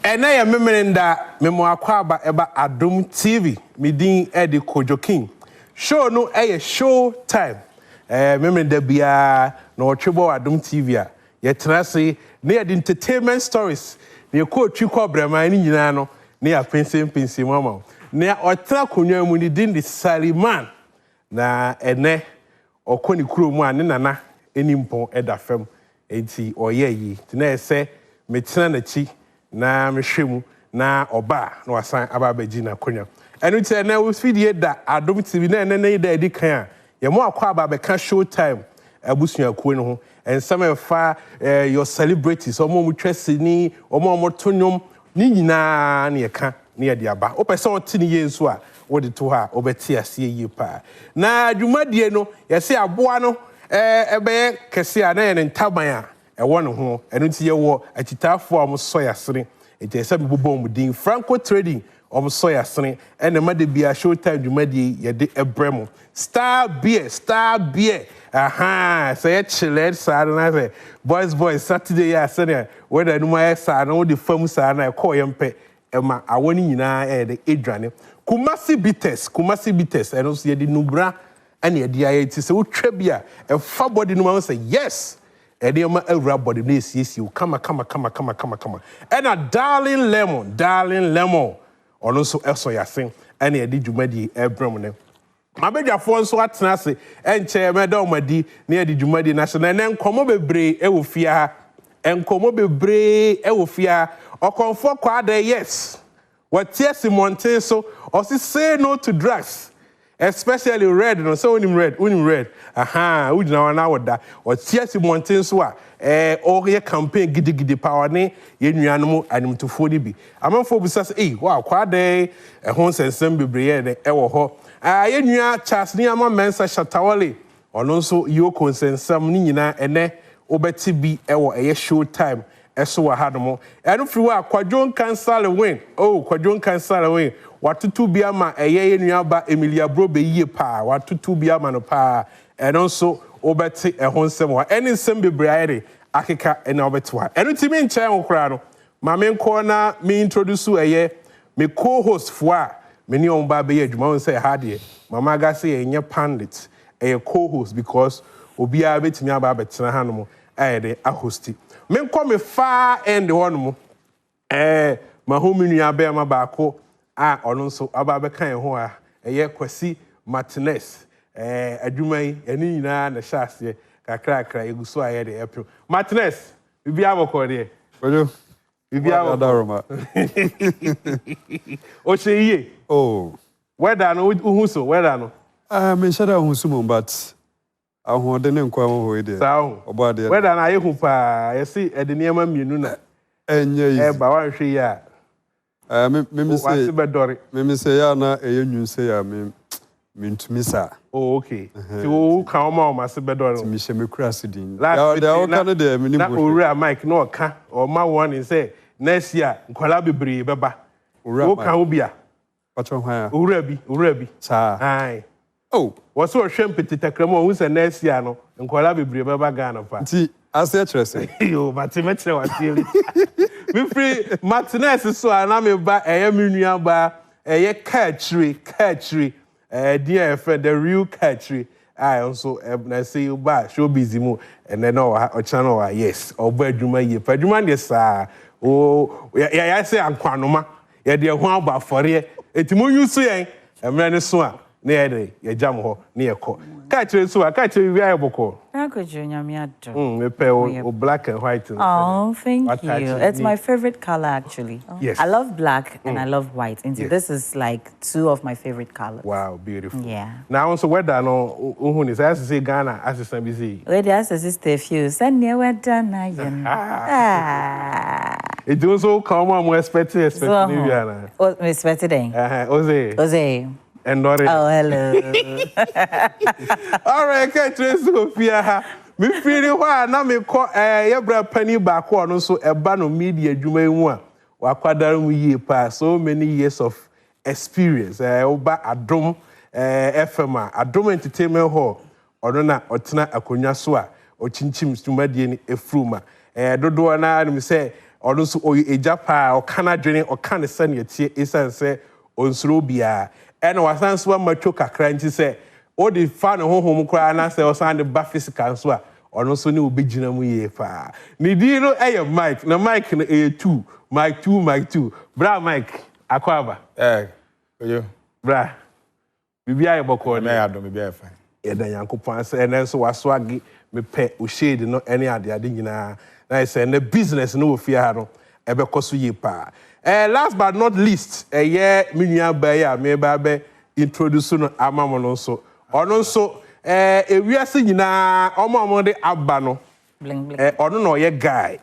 Ena ya memenenda memo akwaba eba Adom TV midin Eddie Kojoking show no Showtym memenenda bia na otwebo Adom TV a yetrase na the entertainment stories na yeko twikwa brama ni nyina no na ya pensen mama na otra konwa mu ni din di Mann na ene okoni kuro mu ane nana enimpo edafem enti oyeyi tina ese metena na chi na mehwemu na oba na wasan ababaji na konya enu tie na wo fidie da Adom TV na ene da edi kan a ye mo akwa ababeka Showtym abusuakuo no ho ensam fa your celebrities omo mu twesini omo tonyom ni nyina na ye ka na ye de aba opese otini ye nso a wo de to ha obeti ase yi pa na dwumadie no ye se aboa no ebe kese a na ye ntaban a ewo no ho enu ti ye wo akitafo a mo soya sene ete se bibo mo din Franco Trading om soya sene ene made bia Showtym dwumadie ye de ebremo star beer aha say chilled sad na say boys Saturday ya sene whether no my sad no the fam sad na call yempe ema awoni nyina de edwane Kumasi bitters eno so ye de nubra ene ye de aye ti se wotwa bia e fa body no ma say yes Edema everybody needs yes you come. And a darling lemon. Or also eso yasin. And a djumadi ebremone. My beja phone so at nasi and chair madam madi near the Jumadi national and then come over bray eufia and come over bray eufia Okomfour Kwadee yes. What yes Monte so or say no to drugs. Especially red no so unim red aha we na wana woda o tiasi monten so a o ye campaign gidi power ne ye nuanom animtofo ni bi amanfo bi sase wow Kwadee ho sensem bebreye ne wo ho ye nua Charles ni ama mensa Shatta Wale ono so EOCO sensem ni nyina ene obeti bi wo Showtym eso wa hadomo eno firi wa Kwadwo cancel win Kwadwo cancel win watutu bia ma ye nuaba Emilia bro be yie pa watutu bia ma no pa eno so obeti ho nsem wa eni nsem bebrayere akeka ena obeti wa eno timi nchen okra no ma me nko na me introduce me co-host fo a me ni on ba be ye adwuma on say ha de mama ga say enye pandit co-host because obia betimi aba betena hanom de a hosti me nko me fa end honom ma homi nuaba ma baako a ono nso aba be kan ho a Kwasi Martinez adwuma yi eni nyina na hyase kakra eguso aye de epro Martinez bibia abokode ojo bibia adaroma o cheye whether no hu so whether no me shada hu so but ahode ne nkwa ho ide obade whether na ye hu pa ye si ede niam mienu na enye yi ba wan hwe ya me say ya na eyenwunse ya me ntumisa okay ti wo kan ma se bedor mi hye me kura sidin ya da o kan de me ni na owura Mike na oka o ma warning say next year nkwala bebre beba wo kan wo bia pacho hwan ya owura bi sa ai wo so hwem petitakram o hu say next year no nkwala bebre beba Ghana pa ti ase trese yo but me kire watieli me free Martinez so ana me ba me nua ba catchery dear friend the real catchery I also na say you ba show busy mu and then o channel yes oba adwuma ye pa adwuma de sa ya say ankwanoma ye de ho aba fore etimo yusu yen emre ne so a na ye de ye jam ho na ye ko catchery so catchery wi ayeboko Me o black and white. Oh, thank you. It's my favorite color, actually. Yes. I love black and I love white. And so this is like two of my favorite colors. Wow, beautiful. Yeah. Now, also, whether no, who I say Ghana, as a busy. Where the as a stay few. Send me where done. It also come on, we expected. Oh, we expected. Jose. And not oh, hello. All right, can't trace Sophia. Me feeling why now me call bra penny back on so a ban media Juma one. Wakwadar ye pass so many years of experience. Oba Adom FM, Adom Entertainment Hall, or na Otna Akonya Swa, chinchim stumadie ni efruma dodo na nim say ono so oyi ejapa o kana dwene o kana sane tie esan say onsuro bia ena wasan so matwo kakra nti say o di fa ne honhom kra na say o san de ba physical so a ono so ne obegina mu ye fa ni di no mic na mic no 2 mic 2 bra mic akwaba oyo bra bibia ye boko na ya do bibia fa da yankopon say enen so waso age me pe o shade no ene ade nyina na say na business no ofia ha no ebe koso ye pa last but not least ye menua ba ya me ba be introduce no amamo no so ono so ewiase nyina omo de aba no bling bling ono no ye guy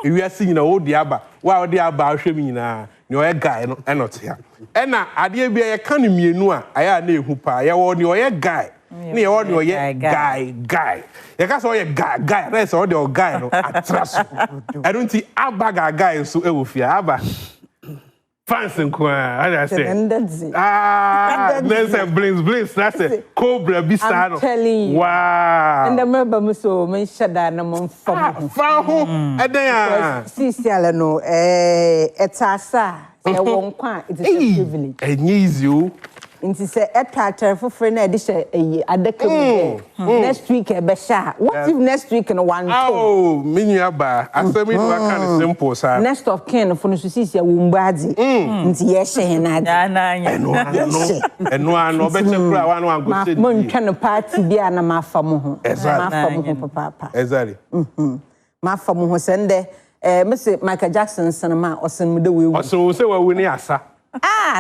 ewiase nyina wo di aba wa wo di aba ahwe mi nyina ni o ye guy no enot ya na ade bia ye kan mienu a aya na ehu pa ye wo ni o ye guy ni ye wo ni o ye guy ye ka so ye guy na so de o guy no atraso I don't think aba guy so e wo fia aba fancy kwa I say there's a blinks that's a cobra bisano telling you wow and the member muso men shada na mon fam fa ho eden sisiala no etasa e won kwa it is a privilege easy o nti se etata fofre na edi she adaka mu next week e be sha what if next week no one oh minya ba asemi do aka simple sir next of kin for no sisia wo mbadi nti ye she na eno ano be chekura wa no ango se mo ntwa no party bia na mafa mo ho papa exactly mafa mo ho sende Mr. Michael Jackson sanama osen de we osen se we ni asa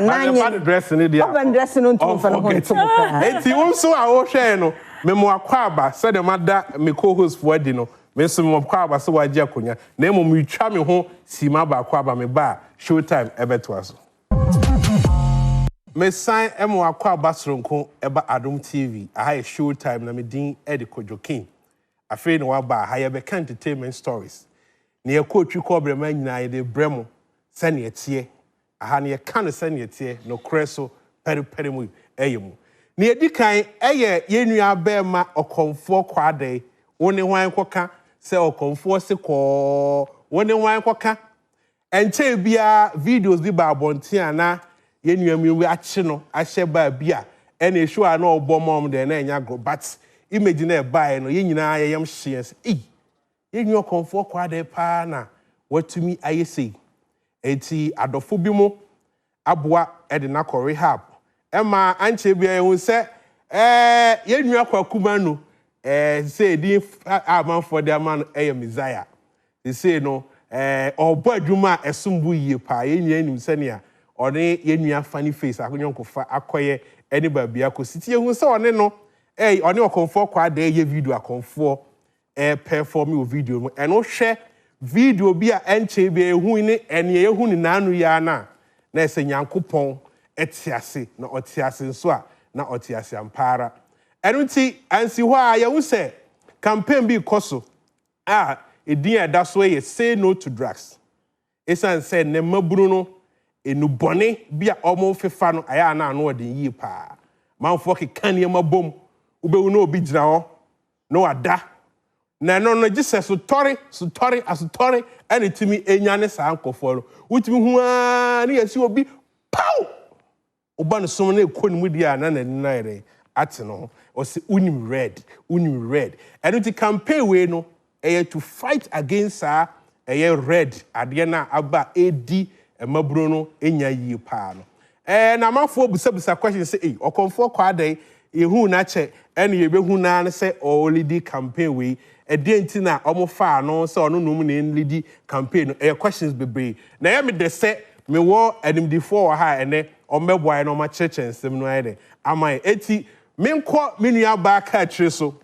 nanye the dress ni dia open dress no to for no ho enti won so a wo hwe no me mo akwaba se de mada me co-host for di no me so mo akwaba se waje akonya na emo me twa me ho sima ba akwaba me ba Showtym ebeto aso me sign emo akwaba soronko eba Adom TV aha e Showtym na me din Edi Kojokin afei no wa ba ha ye be entertainment stories ne ye ko twi ko brema nyina ye de bremo se ne tie aha ne ka no se ne tie no kreso peri mu eyemu ne edi kan eye yenua ba ma Okomfour Kwadee woni hwan koka se Okomfour se ko woni hwan koka enche bia videos bi ba abonti ana yenua mi wi ache no ahye ba bia ene show ana obomom de na enya go but image na e ba no yenyina yeyam hye yenua Okomfour Kwadee pa na watumi ayese enti adofo bi mu aboa ede na ko rehab ema anche bia ehun se yenua kwakuma no say di amanfo de man Messiah they say no obo adwuma esumbu yie pa yenua nim se ne a one yenua funny face akonyonkofa akoye eni ba bia ko siti ehun se one no one Okomfour Kwadee ye video Okomfour perform your video no eno hwe video bi a enche bi ehun ni ene ehun ni nanu ya na ese nyankopon etiase na otiase nso a na otiase ampara eno nti ansi ho a ye hu se campaign bi koso edin eda so ye say no to drugs esan say ne maburu no enubone bi a omo fefa no aya na ano odin yi pa manfo ke kan ye mabom ubewu no obi gina ho no ada na no Jesus so tori and itimi enyane sa ankofo no utimi hu a na yesi obi pow oba no som na ekoni mu dia na na ere ate no o se unim red and it campaign we no to fight against red ade na aba edi maburo no enya yi pa no na mafo busabusa question say Okomfour Kwadee yehu na che ene yebehu na se already campaign we edenti na omofa no se ono num na lead campaign questions bebre na ya me de se me wo animdifo ha ene omeboy no ma chechensem no ede amai eti menko menua ba ka tire so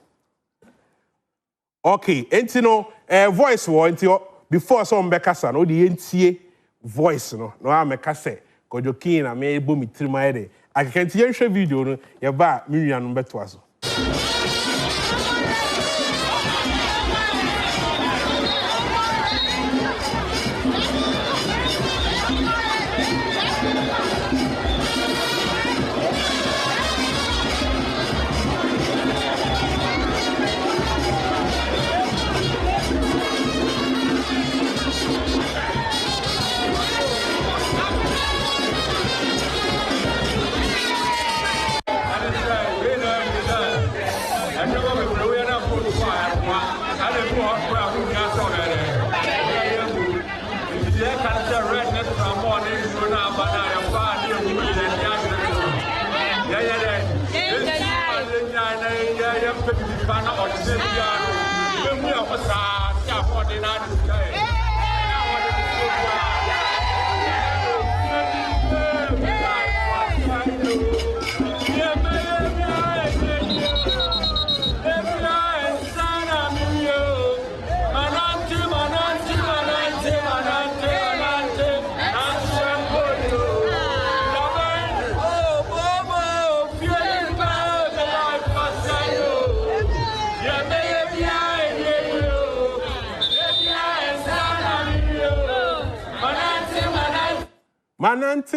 okay enti no voice wo enti before so mbekasa no de yentie voice no ameka se Kojokin na me ebo mitrima ede akekenti yenhwe video no ye ba menua no beto aso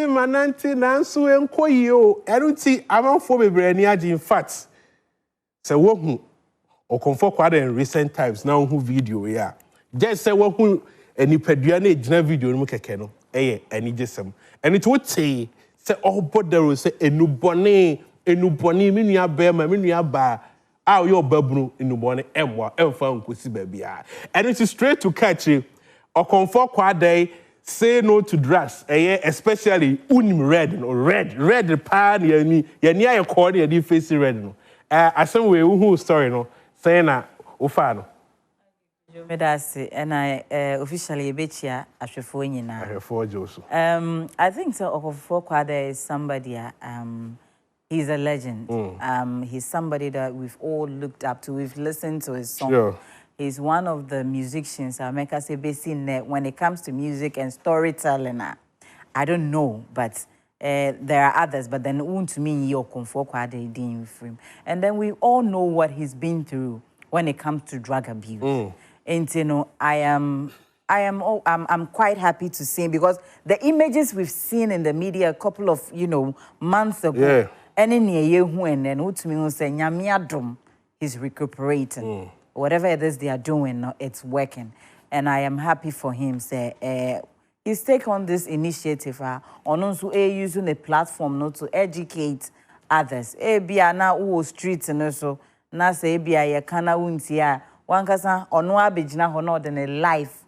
Manante, nanso enko yi o. Eruti amanfo bebre ni age in fact. Se wo hu Okomfour Kwadee in recent times na hu video ya. Just say wo hu enipadua na ejina video no keke no. Eye ani jesem. Eni to tey se obodero se enubone me nua ba ma me nua ba a yo babunu enubone emwa emfa nkosi ba bia. Eni to straight to catch Okomfour Kwadee say no to drugs, especially unim red no red pan yani aye call the face red no. Asem we who story no say na ofa no. And I officially bechia ahwefo nyina. Ahwefo Josu. I think so Okomfour Kwadee is somebody he's a legend. He's somebody that we've all looked up to. We've listened to his songs. Sure. He's one of the musicians I make us say when it comes to music and storytelling. I don't know, but there are others. But then to me, Okomfour Kwadee didn't frame. And then we all know what he's been through when it comes to drug abuse. And you know, I'm quite happy to see him because the images we've seen in the media a couple of months ago, and in and then to me say Adom, he's recuperating. Whatever it is they are doing, it's working. And I am happy for him. Say, he's taken on this initiative on also using a platform to educate others. Bia na uo streets and also na say bia ye kana untia one kasa ono abegina hono de life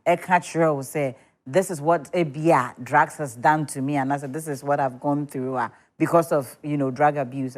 e catch say this is what bia drugs has done to me, and I said this is what I've gone through because of drug abuse.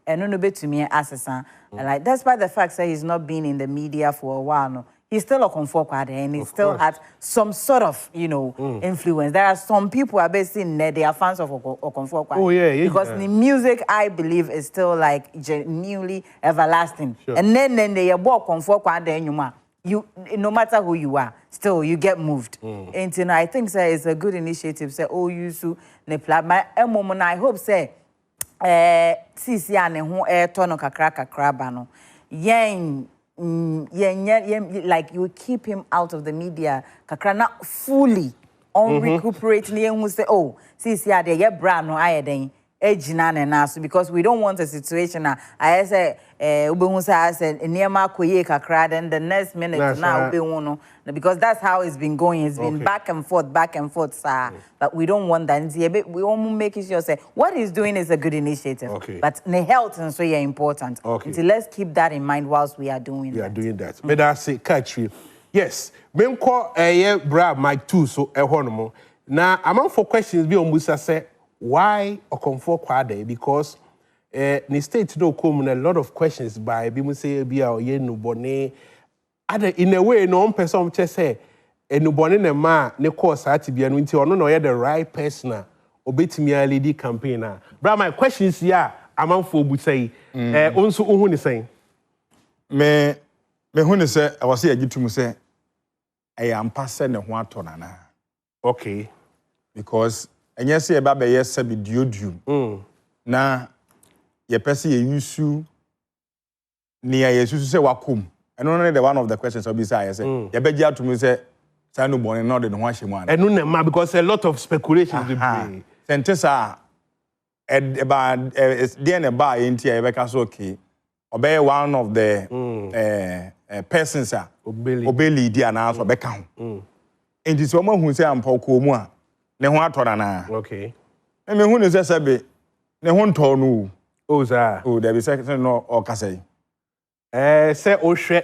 And no be to me assassin. Like despite the fact that he's not been in the media for a while, no, he's still a Okomfour Kwadee and he still has some sort of influence. There are some people are basically they are fans of Okomfour Kwadee. Oh yeah. Because the music I believe is still like genuinely everlasting. Sure. And then they are Okomfour Kwadee you no matter who you are, still you get moved. And I think it's a good initiative. Say you su ne plan. I hope say. Sisi ane ho tono kakra ba no yen like you keep him out of the media kakra na fully on recuperating yen who say sisi ade ye bra no ayeden ejina ne na so because we don't want a situation I say ube say I said niema koye kakra then the next minute na ube no because that's how it's been going. It's been back and forth sir. But we don't want that. We want to make sure say what he's doing is a good initiative. But the health and so yeah important. So let's keep that in mind whilst we are doing that. We are doing that. But I say catch you. Yes, me call bra Mike too so honomo. Now among for questions be on Musa say why Okomfour Kwadee because the state no come a lot of questions by be say be ye no bone in a way no person just say no bone na ma ne course ati bia no nti ono no ye the right person obetimi a lead campaign bra my questions here amanfo bu say onso ohu ni say me hu ni say I was say agitum say I am pass ne ho atona na because enye say e ba be yes be diodium na ye pese ye yusu ni ya yesu say wakom and only the one of the questions obi say say ye be gia to me say no born no de no ahye mu an enu na ma because a lot of speculations dey play sentesa about the ba enti ye be ka so obey one of the persons obeli di ana so be ka ho enti so ma hu say ampa ko mu a ne ho atora na me hu ne say be ne ho nto no there be second no or kasai say ohwe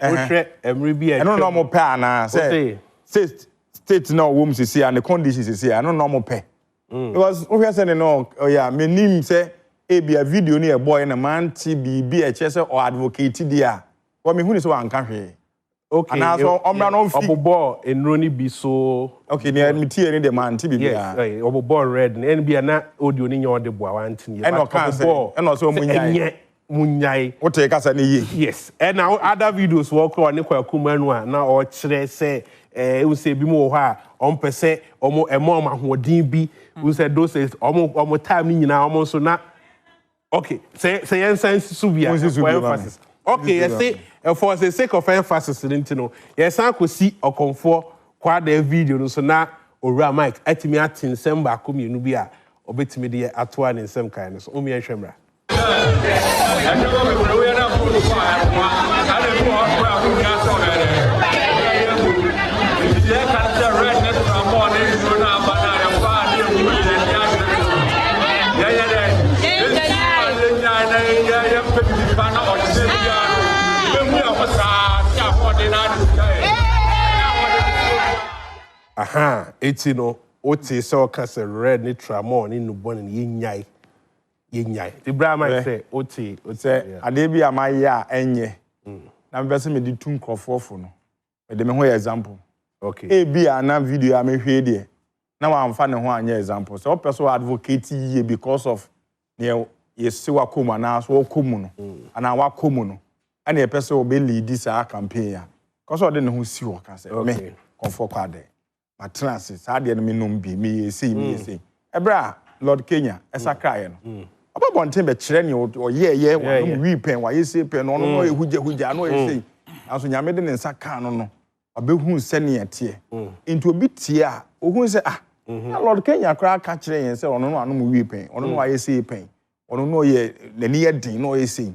emri bi I don't know mo pe ana say state no wom sisi and the conditions sisi I don't know mo pe because we say no me nim say e bia video ni e boy na man ti bi e che say or advocate dia What me who is one country? Okay. And also, Obobo and Ronnie be so. Okay, near me tea the man, TB. Yes, Obobo red and be an audio in your debois one thing. And also Munyai. What take us any? Yes, and now other videos walk on Nico Kumanwa now or Chere say, we say Bimo, on per se, almost a mom who DB, who said those is almost time now, almost so not. Okay, say sense Subia for emphasis. Okay, I say for the sake of emphasis, you know, yes, I could see Okomfour Kwadee video, so now or Mike, at me at in Semba, Kumi Nubia, or bit me at one in some kind of Omi and Shemra. Aha, it's you know, what is so cast a red nitramon in the bone and yinyai. The Brahma say, Oti, say, Adebia my ya enye. Na mbese me di 2 nkrofo no. Me de me ho example. Okay. E bia na video a me hwe de. Na wa amfa ne ho anya example. So person advocate ye because of ne yesi wa komu na so komu no. Ana wa komu no. Ana e person obe lead this campaign ya. Cause of de ne ho si wo ka say me Okomfour Kwadee. Ma trans sa de me nom bi me yesi. Ebra Lord Kenya esa kraye no. Aba bonten be kire ne o ye wa wi pen wa yesi pen no no huja no yesi. Aso nyame de ne nsa ka no abehu se ne yete. Into obi tie a ohun se Lord Kenya kra ka kire yen se ono no anu mu wi pen ono no wa yesi pen ono no ye nani ye din no yesi.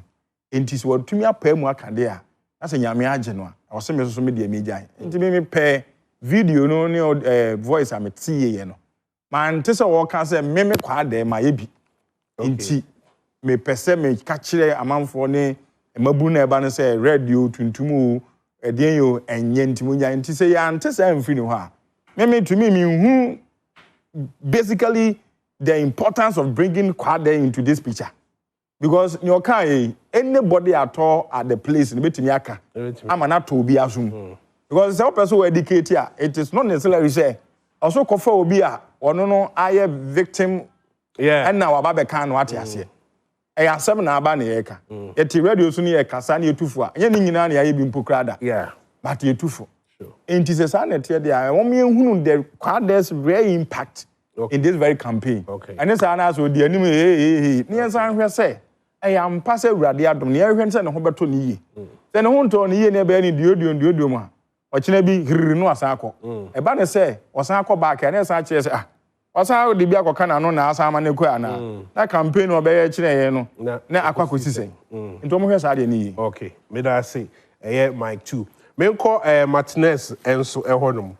Enti so watumi apa mu akade a na se nyame age no a o se me so me de me gyan. Enti me pe video no ne voice am tie ye no. Man tese wo ka se me Kwadee ma ye bi. Inti me pese me kachire amanfo ne mabu na eba no se radio tuntumu edien yo enye ntimu nya nti se ya ntese amfi no ha me to me hu basically the importance of bringing Kwadee into this picture because you can anybody at all at the place in betimi aka ama na to obi asum because some person who educate here it is not necessarily say also kofa obi a ono no aye victim. Yeah. And now about can what you say. I have 7 aba na yeka. Eti radio so ne kasa na etufu a. Ye ni nyina na ye bi mpokrada. Yeah. But etufu. Sure. Enti se sa na tie dia. Won me hunu the Kwadee's very impact in this very campaign. Okay. And this na so di anim ne san hwe se. I am pass Awurade Adom ne hwe se ne ho beto ne yi. Se ne ho nto ne yi ne be ni diodio mu a. O kina bi hiriri no asan akọ. E ba ne se o san akọ back e ne san kire se Osa de bia kokana no na asa ma ne ko ana na campaign obeye kire ye no na akwakosi sen nto mo hwe sa de ni okay me da say Mike 2 me ko Martinez enso ehonum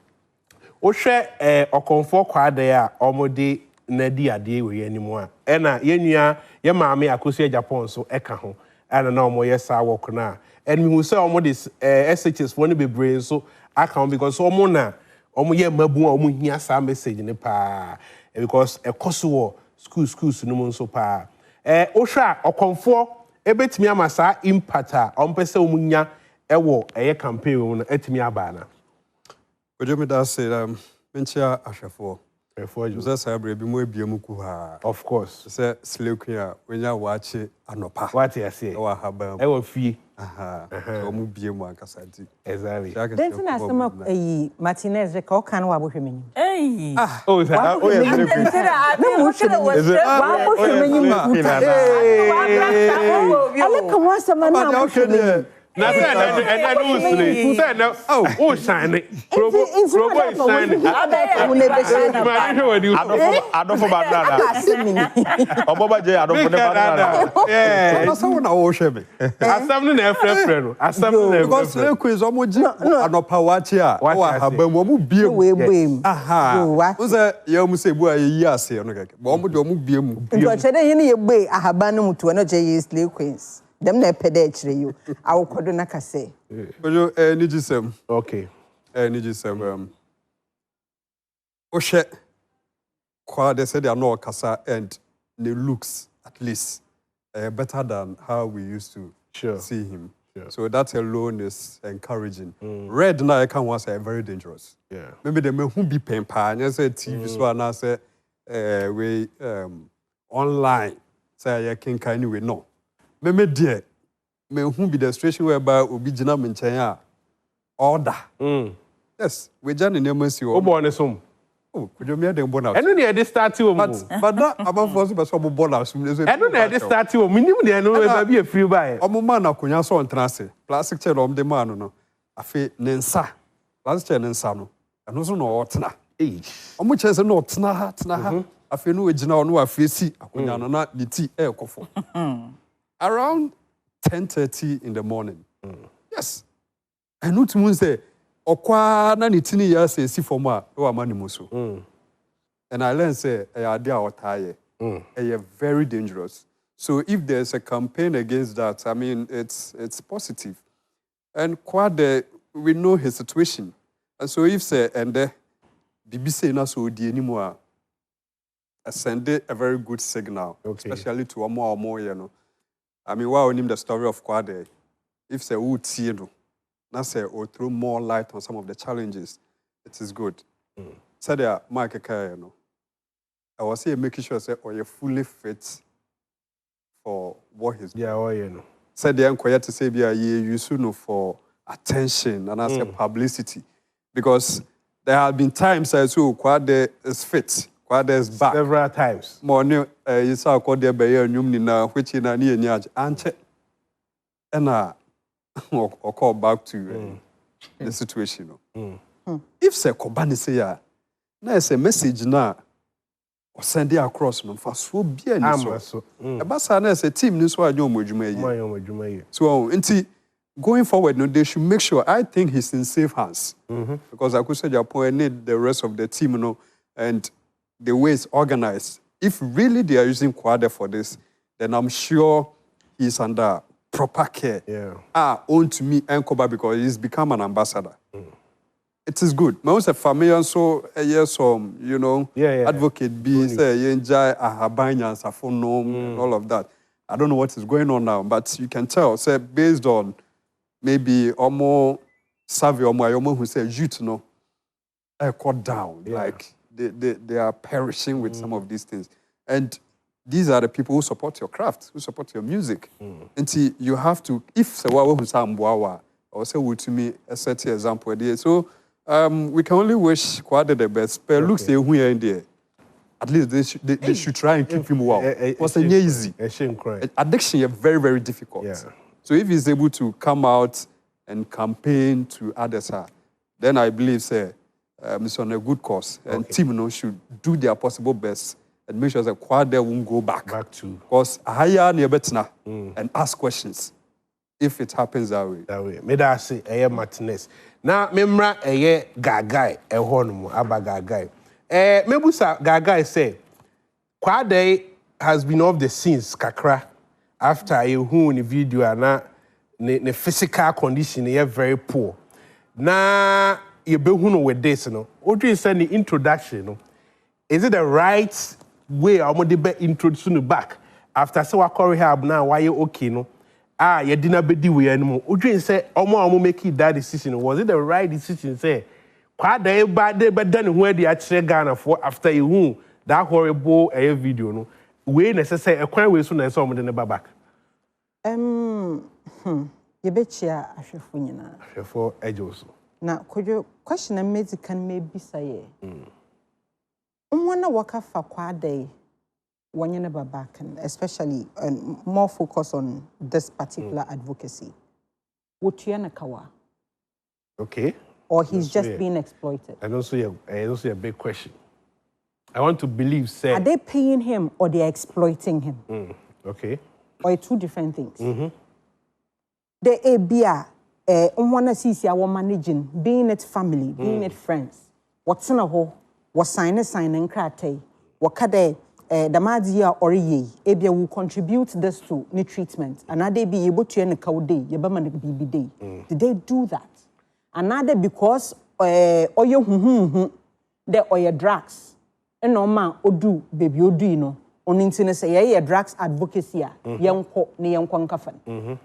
wo hwe Okomfour Kwadee a omode na di ade we animu a e na ye nua ye maame akosi Japan so eka ho ana na omo ye sa work na and me hu say omode SHS for ne bebre so aka because omo na omo ye mabu omo hia sa message ne pa because ekoso schools no mo so pa o hwa Okomfour ebetimi amasa impact a ompese omo nya ewo eye campaign wo no etimi aba na ojo me da say menchia ahwefo Jose Sabre bi mo ebiem ku ha of course say slekua wenya waache anopa what you say wa haba ewo fie so mo biem akasanti exactly then na sama Martinez ka o kan wa bohwemeni oh that oh yes na mo hwere wa bohwemeni ale kan wa sama na bohwemeni na say na no usle say na oh shine probo shine adofo badana oboba je adofo ne badana yeah so na wo hwe me asam no na efrefre no asam no na because le quiz omo ji anopa wachi a wa haba mu omo biem wo say ye omo se bu a yi ase no keke but omo de omo biem nto chede yin ye gbe ahaba no mutu no je ye slay queens dem na pede chire you awokodo na kase ojo nijisem okay nijisem o hwe Kwadee said they are not kasa and the looks at least better than how we used to see him So that alone is encouraging. Red now I can once say very dangerous. Yeah. Maybe they may be pen pan, you say TV so and I say we online say I can kind we no. Maybe dear may who be the situation whereby obi jina menchanya order. Yes, we just in mercy. Oh, born is home. Oh, could you make them born out? I don't know they start to but that about first but some born out. I don't know they start to minimum they know be a free buy. Omo man akunya so ontrase. Plastic chair om de man no. Afi nensa. Plastic chair nensa no. Eno so no otena. Omo chance no otena ha. Afi no ejina no afi si akunya no na the tea ekofo. Around 10:30 in the morning. Yes. I know to say okwa na ni tini ya say si for ma o amani muso. And I learned say idea otaye. Very dangerous. So if there's a campaign against that, I mean it's positive. And Kwadee, we know his situation. And so if say and BBC na so di anymore send a very good signal, especially to Omo, you know. I mean, why we name the story of Kwadee? If say who see no, now say or throw more light on some of the challenges, it is good. So there, Mike, you know, I was here making sure say you're fully fit for what he's doing. Yeah, you know. So they are quiet to say you use for attention and as a publicity, because there have been times I saw Kwadee is fit. Kwadee is back. Several times. Morning, you saw Kwadee by your new which in a near and or call back to the situation. If say Kobani say na a message na or send it across no for so bien so. Abasa na say team ni so anyo modwuma yi. So going forward, no, they should make sure. I think he's in safe hands because I could say Japan need the rest of the team, you know, and the way it's organized. If really they are using Kwadee for this, then I'm sure he's under proper care. Own to me and Koba because he's become an ambassador. It is good. My own family so some, you know, advocate be say enjoy ahabanya and all of that. I don't know what is going on now, but you can tell, say based on maybe Omo Savvy Omo who say youth no cut down. Like they are perishing with some of these things. And these are the people who support your craft, who support your music. And see, you have to, if Sawawa who Sambuawa, or say to me a certain example there. So we can only wish Kwadee the best. But look, say who are in there. At least they should try and keep him well. It wasn't easy. Addiction is very, very difficult. So if he's able to come out and campaign to others, then I believe, say, it's on a good cause. And team should do their possible best and make sure that Kwadee won't go back to. Because hire near better and ask questions if it happens that way. That way. Me da say Martinez. Now, memra Gagai honum aba Gagai. Mebusa Gagai say Kwadee has been off the scenes kakra after you who in the video and the physical condition is very poor. Now you be who with this, no. What you say in the introduction, no? Is it the right way I'm going to be introducing back after so I call rehab now? Why you okay, no? You didn't be the way anymore. What you say? I'm making that decision. Was it the right decision? Say Kwadee bad, but then where they actually Ghana for after you who that horrible video, no. We necessary a quite way soon as someone in the back. You betcha Ashefo nyina. Ashefo ejoso. Na kojo question amezi kan maybe say. Umwana waka fa Kwadee wanyene back, especially more focus on this particular advocacy. Wotuya kawa. Okay. Or he's just being exploited. And also a big question. I want to believe, say... Are they paying him or they are exploiting him? Okay. Or two different things. The ABA, one sees our managing, being it family, being it friends. What's in a hole? What sign and crate? What kade the madia or ye? ABA will contribute this to new treatment. And are they be able to end a cow day? Yabaman BB day. Did they do that? Another because or you there or your drugs. And no man odu baby odu no on internet say drugs advocacy a yenko ne yenko nkafan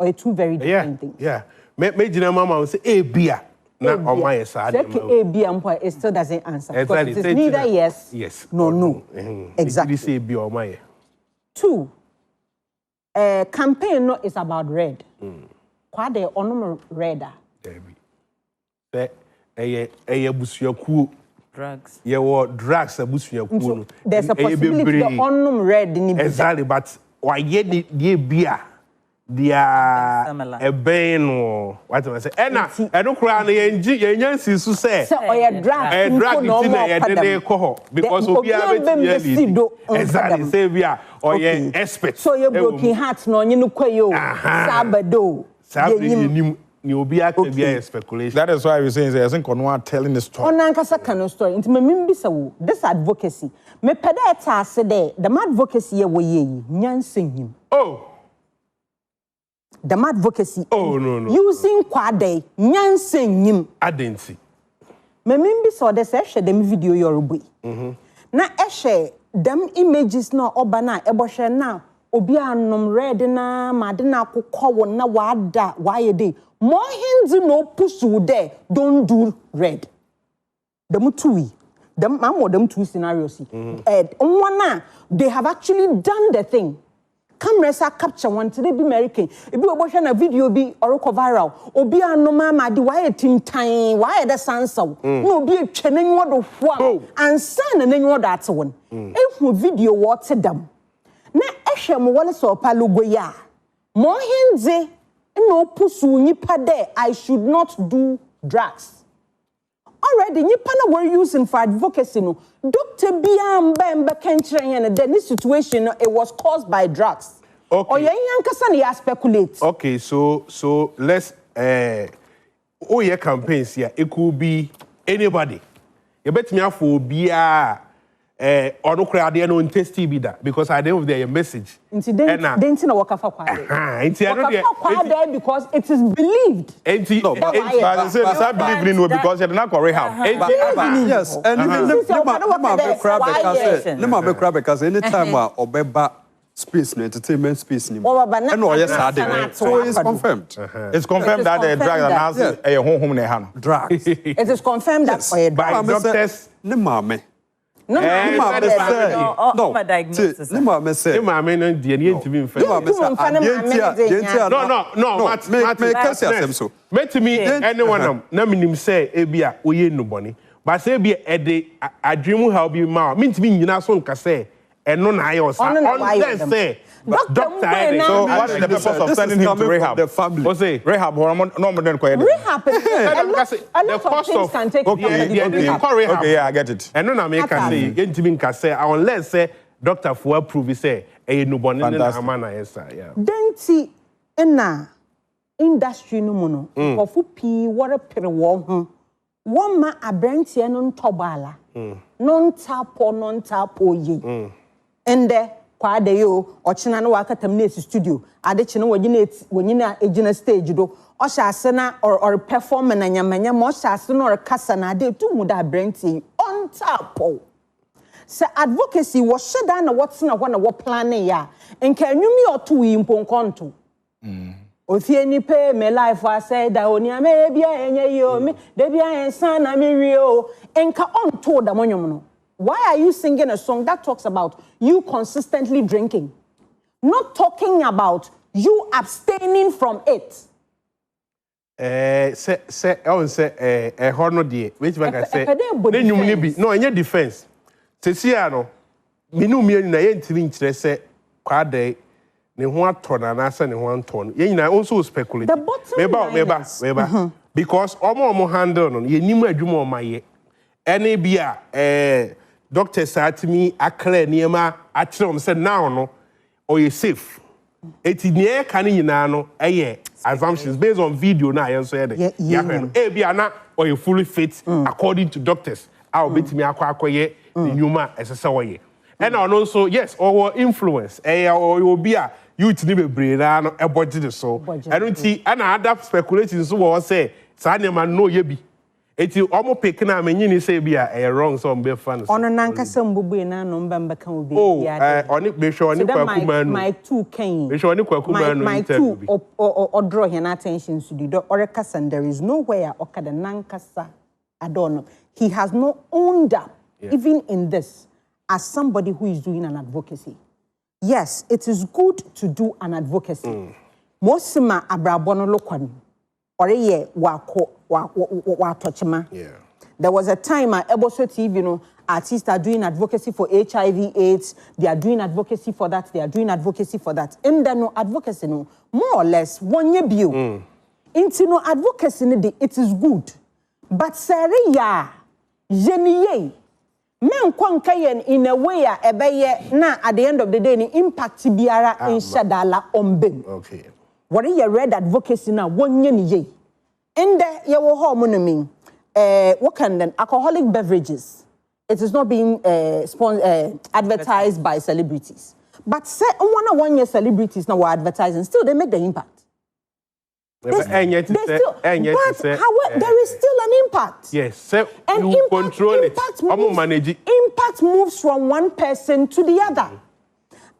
or two very different things. Yeah. Me jina mama will say ebia na omwa yesa de. Ebia it still doesn't answer. Because it is neither yes nor no. Exactly. Say ebia omwa ye. 2. Campaign no is about red. Kwadee onum redder. Eye busuakuo drugs. Ye wo drugs abusuakuo no. There's a possibility the onum red ni be. Exactly, but why ye die bia dia no what am I say ena eno kura na ye nyansi su say oye drug drug no more ye ko ho because obi a exactly say bia oye expert so ye broken heart no onye no kwayo sabado ye ni obi akabia speculation. That is why we saying I think on one telling the story. Onankasa kan story nti me mbisa wo this advocacy me peda eta ase de the advocacy ye wo ye nyansanyim. Oh, the advocacy no. Using Kwadee nyansanyim adensi me mbisa de se hwe dem video yorubu na ehwe dem images na oba na ebohwe na obi anom red na made na akokọ wo na wada wayede more hinds no pusu there don't do red them two them two scenarios one they have actually done the thing. Cameras are capture one today be American. If you watch a video be or go viral, obi anoma ma di why a tin time, why the sansa. No be a channel what of what and son and then what that's one. If video what them. Na ehwem wole so palugo ya. Mo hinze no pusu nipa there I should not do drugs. Already nipa na were using for advocacy no. Dr. Biamba Kenchran then this situation it was caused by drugs. Okay. Or you speculate. Okay, so let's your campaigns here it could be anybody. You bet me for bia or no crowd there no testy be that because I don't have their message. Incident didn't know what Kwadee because it is believed. No, but I believe in because you're not correct. Yes, and because anytime Obeba space entertainment space and yes, so it's confirmed. It's confirmed that the drug and a home drugs. It is confirmed that by doctors. No, diagnosis. No, met me anyone na minim say ebia oye nobody but say ebia ede adwemu how be ma mean to me nyina so nka say eno na ayo sa on say doctor so what is the purpose of sending him to rehab the family o say rehab no more than rehab a lot of things can take okay yeah I get it eno na me ka say entimi nka say unless say doctor for approve say e nobody na amana yes yeah denti na industry no mono kofu pi wore pere wo ho wo ma abrantie no ntobala no ntapo yi ende Kwadee yo ochina no wakatam na studio adeche no wonyina ejina stage do o hyase na or perform na nyamanya mo hyase no or kasa na ade tu mu da abrantie on tapo se advocacy wo sheda na wotsena ho na wo plan ya enka anwumi oto yi mponkonto ofie ni pe me life I said that oni ame bia enye yo me de bia ensan na me wi o enka onto da monwom no. Why are you singing a song that talks about you consistently drinking? Not talking about you abstaining from it. Horno die, which one I say, no, any defense. Tesiano, Minu me na yen say Kwadee, ne one ton and answer ne 1 ton. Yen also speculate. The bottom line because omo handle on ye nimu adwuma ma ye. Any bia doctor said to me, I clear niema, I tell him, said now, no, or you're safe. It's near canning no, assumptions based on video now, I said, yeah, or you fully fit according to doctors. I'll bet me acquire the Numa as a soy. And also, yes, or influence, or you will be a youth never brain, a budget so. I don't see, and I have speculations, so I say, Sanyaman no ye be. Eti omo pick na me nyini say bia wrong so be fan. Ono nankasa mbubu na no mbamba kan obi ya. Oh, oni be sure oni kwaku manu. My two kan. Be sure oni kwaku manu my two or draw him attention to the orekasa and there is nowhere okada nankasa Adom. He has not owned up even in this as somebody who is doing an advocacy. Yes, it is good to do an advocacy. Mosima abrabono lokwan. Oreye wa touchma. Yeah. There was a time at Eboso TV, you know, artists are doing advocacy for HIV/AIDS. They are doing advocacy for that. They are doing advocacy for that. And then no advocacy, no more or less one year view. Into no advocacy, it is good. But Saria, Jeniye, men kwankayen in a way ebeye na at the end of the day ni impact biara in Shadala ombem. Okay. What is your red advocacy now? 1 year ni in there you will hormone what can then alcoholic beverages. It is not being advertised by celebrities. But say 1 year celebrities now were advertising, still they make the impact. There is still an impact. Yes, so and you control it. Impact moves from one person to the other.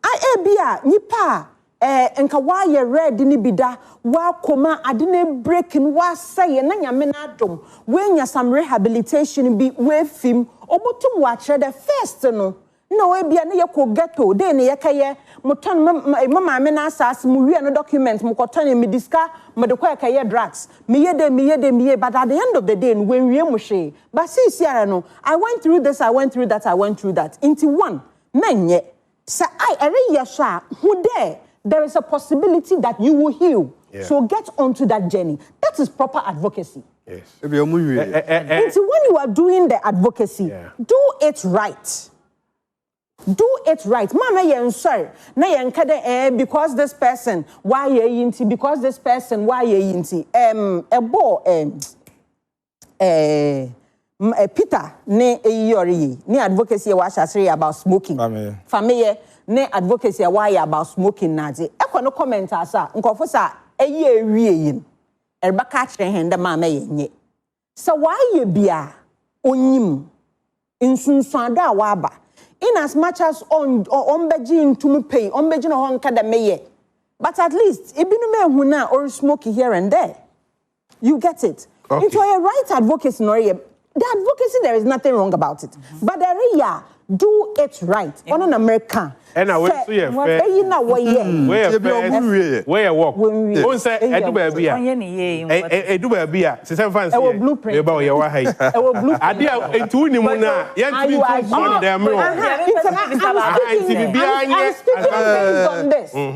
I ebia nipa enka wa ye red ni bida wa koma adine breaking wa say na nyame na adom we nya some rehabilitation bi we film obotum wa kire the first no na we bia na ye ko ghetto dey na ye kaye moton mama me na asas mu wi no document mu koton me diska me de kwa kaye drugs me ye but at the end of the day when we mu hwe but see no I went through this, I went through that into one menye say I ere ye sha who there is a possibility that you will heal. Yeah. So get onto that journey. That is proper advocacy. Yes. And so when you are doing the advocacy, do it right. Do it right. Mama, you're sorry. Na yenkade because this person why ye yinti because this person why ye yinti Peter ne yori ne advocacy wa shasiri about smoking. Family ne advocacy why about smoking nazi. Eko no comment asa nkofo sa eye wie yin. Erba ka kire hende mama yenye. So why ye bia onyim insunsanda waba. In as much as on beji to me pay, on beji no honka da meye. But at least ibinu me huna or smoke here and there. You get it. Okay. Into a right advocacy no the advocacy there is nothing wrong about it. But the area do it right. On an American. And I went to your fair. Where walk? Who say Eduba Bia? Eduba Bia. Sister Fancy. Blueprint. About your height. Idea into Nimuna.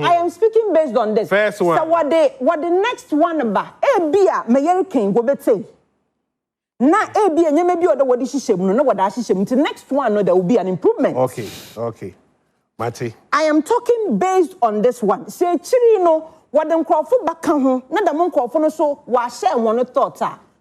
I am speaking based on this. First one. So what the next one about? Bia, Mayor King, go between. Na ebi enyeme bi oda wodi hihye mu no wada hihye mu till next one no there will be an improvement. Okay. Mate. I am talking based on this one. Say chiri no wada nkrofo baka ho na da mo nkrofo no so wa share one thought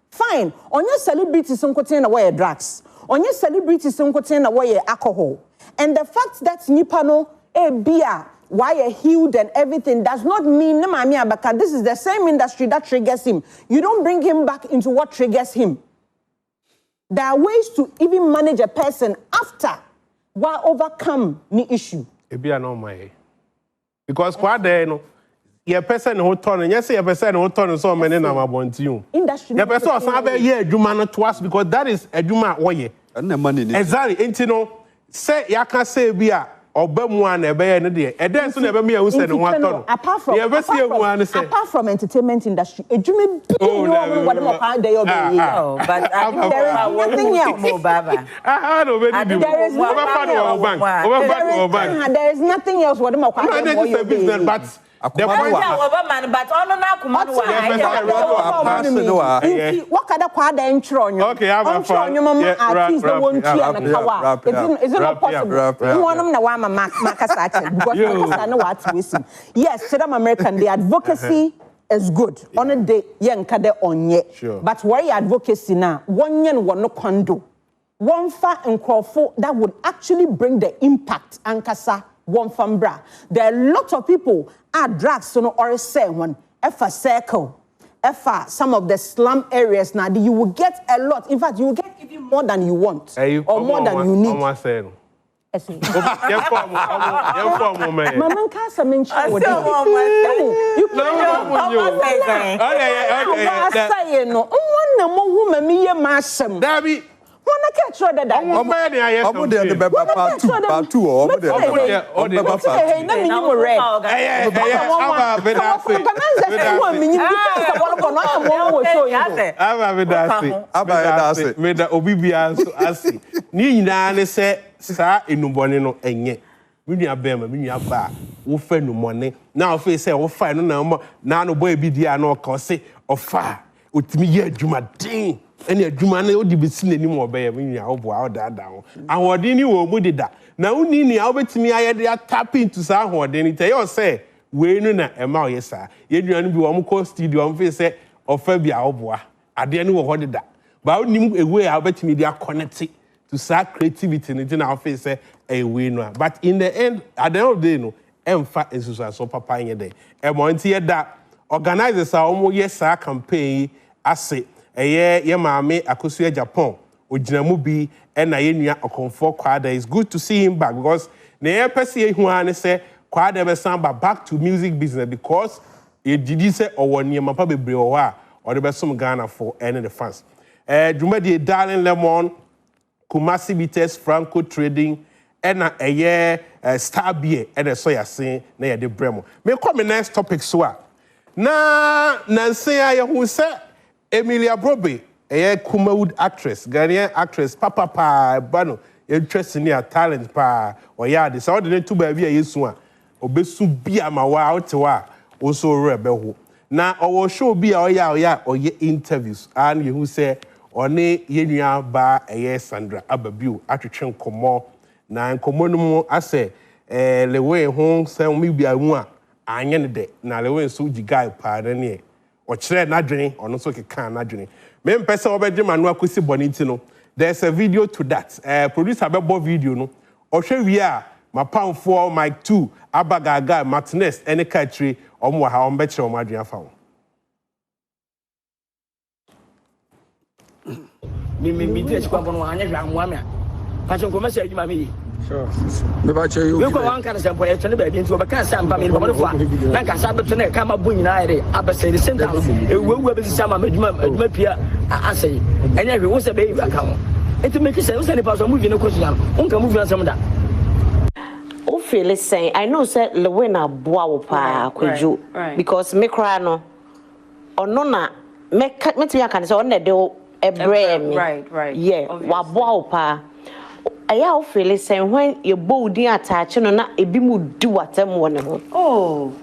fine. Onye celebrities nkoten na why drugs. Onye celebrities nkoten na why alcohol. And the fact that nipa no ebia why healed and everything does not mean na mami abaka this is the same industry that triggers him. You don't bring him back into what triggers him. There are ways to even manage a person after while overcome the issue. It be no my because Kwadee no your person who turn yes your person who turn so many na mabonti you. Industry. Your person sabe ye adwuma no twice because that is adwuma woye. And the money. Exactly. Enti no say ya can say bia obamu an ebe ne de. E den so na ebe me hu say no wa turn. Apart from entertainment industry, adwuma bi no what them can dey obey. But there is nothing else. There is nothing else what them can do. But the point but on na kuma what kind of Kwadee intro you? Okay, I'm artist the one tia na kawa. Is it not possible? One of na wa makasa because makasa na what we see. Yes, Southern American the advocacy is good. On a day yen kade onye. But why advocacy now? One yen no kondo. One fa nkrofo that would actually bring the impact ankasa one fambra. There are lots of people are drugs so no or say one efa circle some of the slum areas now, you will get a lot. In fact, you will get even more than you want or more than you need. Mama can't mention what you Sa enubone no enye minia bema minia ba wo fa numone na wo fe say wo fa no na no boy bi dia na o ka se ofa otimi ye adwuma den ene adwuma na odi besi nani mo oba ye minia wo boa wo daada ho ahode ni wo mu dida na uni ni a wo betimi ayede tap into sa ahode ni te yo say we no na ema o yesa ye duanu bi wo mo ko studio mo fe say ofa bi a wo boa ade ni wo ho dida ba uni ewe a wo betimi dia connect to start creativity in our face say a winner. But in the end, at the end of the day, no, emfa is so papa in day. E mo nti that organizers are almost yes campaign ase ye maame akosua Japan oginamu bi e na ye nua Okomfour Kwadee. It's good to see him back because na ye pese hu an say Kwadee be samba back to music business because e didi say owoni mapa bebre o ha or the best some Ghana for any the fans. Dwumadi Darling Lemon Kumasi Bites Franco Trading and a year Star Beer and a soya sin near the Bremo. Me come next topic so. Na Nancy who said Emilia Brobe, a Kumawood actress, Ghanaian actress, Papa Pa Bano, interest in your talent pa or ya this ordinary to be a yesua. Obesu bia ma wa out also rebel. Now our show be or ya or ye interviews and you who say One yenua ba Sandra Ababiu atwetwe nkomo na nkomo no mu ase lewe ho se mi bia hu a anye ne de na lewe so gigai pa na ne o kire na dwene ono so keka na dwene me mpese obedje manu akosi boniti no there's a video to that producer bebo video no o hwe wi a mapamfo mic 2 abagaga Martinez ene kachiri omo ha ombe kire omo adwen afa wo me dress kwa bono anya hwa amwa passion ko message ma me sure me ba che you we ko wan kan sample e tone ba bi nti obeka sampa me bono fa na ka sa beto na ka ma bu nyina ere abese the same time e wewu abesi sama adwuma pia asai enya hwe wo se be aka ho enti make sense wo se ne pa so movie no ko sua on ka movie ansam da o feel say I know say Lewena boa wo pa kweju because me cry no ono na me ti aka say on na de right. Yeah, Wabopa. I feel saying when your body attach no na ebi mu do whatever one. Oh.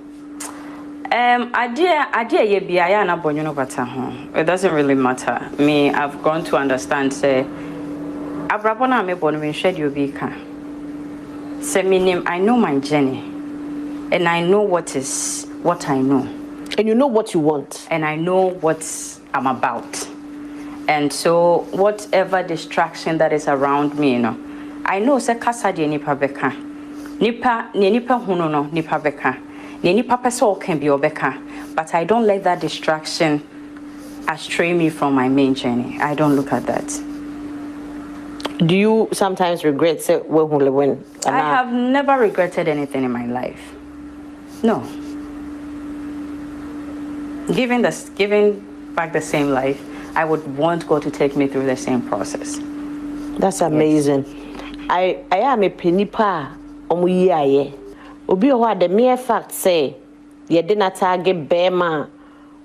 Idea ye be aya na bonyo no bata ho. It doesn't really matter. Me, I've gone to understand say abrabona me bonu me schedule be ka. Say me name I know my journey. And I know what I know. And you know what you want. And I know what I'm about. And so whatever distraction that is around me, you know, I know say kasa de nipa beka. Nipa hunu no nipa beka. Nipa person can be obeka. But I don't let that distraction astray me from my main journey. I don't look at that. Do you sometimes regret say when I have never regretted anything in my life. No. Giving back the same life, I would want God to take me through the same process. That's amazing. Yes. I am a penipa omuye. Obi o the mere fact say ye didn't target Bema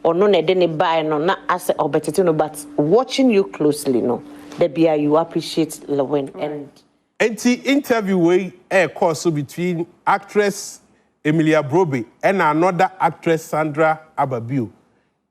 or no ne didn't buy no na as obetino, but watching you closely no. Debia you appreciate Lewin and the interview way course between actress Emilia Brobe and another actress Sandra Ababiu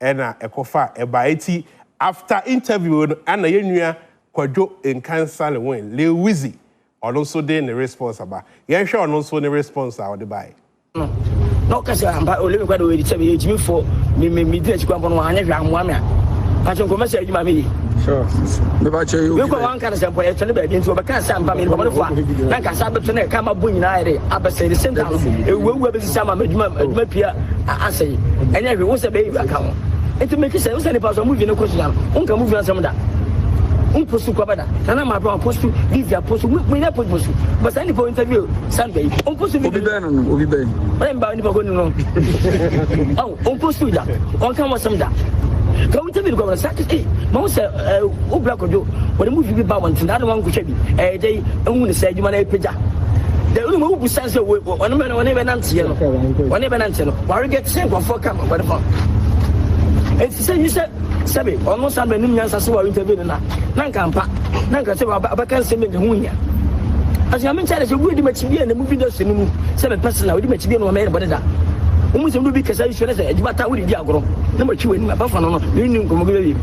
and Ekofa Ebaeti. After interview, Anna Yenua Kwajo in Cancer Lewin, Leo Wizzy, or also then the response about. Yeah, sure, also the response out the buy. No, because I'm only going to tell me for me dress kwa bono anya hwa amwa passion ko message ma me sure me ba che you we ko wan kan sample e tone ba bi nti obeka sampa me bono fa na ka sa beto na ka ma bu nyina ere abese the same time e wewu abesi sama adwuma pia asai enya hwe wo se be aka ho Enti make say say the pass movie no question unka movie ansem da post kwabada na ma bro post via post we na post but say for interview Sunday post video obi ben ba ni ba go no oh post da on kan wasem da ka interview go na say ma say o black ojo when movie be ba want na wan go hwe bi dey ehun ni say adwuma na epeja the only one who says one man no why get same for come but and say you said sabe almost am nim nyansa so wa interview na nkampa na nka say abaka say me hu nya as you mean say we di machibi na movie industry mu say me personal we di machibi no me body da umu se bi kasa you say ejibata we di agoro na machi we ni ba fa no ni nkomo bi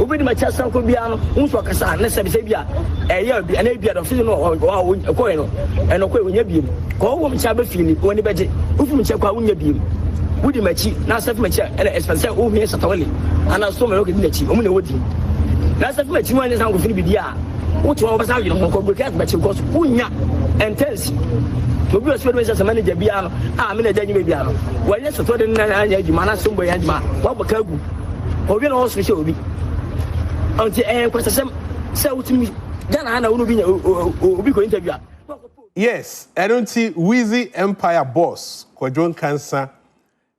obi di machi asan ko bia no unso kasa na say bia eya bi na bia do fi no ko no eno ko onya bi ko wo mcha ba fili woni beje ufi mcha kwa unya bi wudi machi na safi machi ele expense o mi Shatta Wale ana so me loke di machi o mu na wodi na safi machi mo ne san ko fini bi dia wo to ba sa yi no ko go kat machi ko so unya intense obi o so be say manager bia no me na janyi bia no wo ye so to de na anya adwuma na so mbo ya adwuma wo boka agu obi na ho so se obi anti kwasa say utimi Ghana na unu bi obi ko interview. Yes, I don't see Wheezy Empire boss Kwadwo Cancer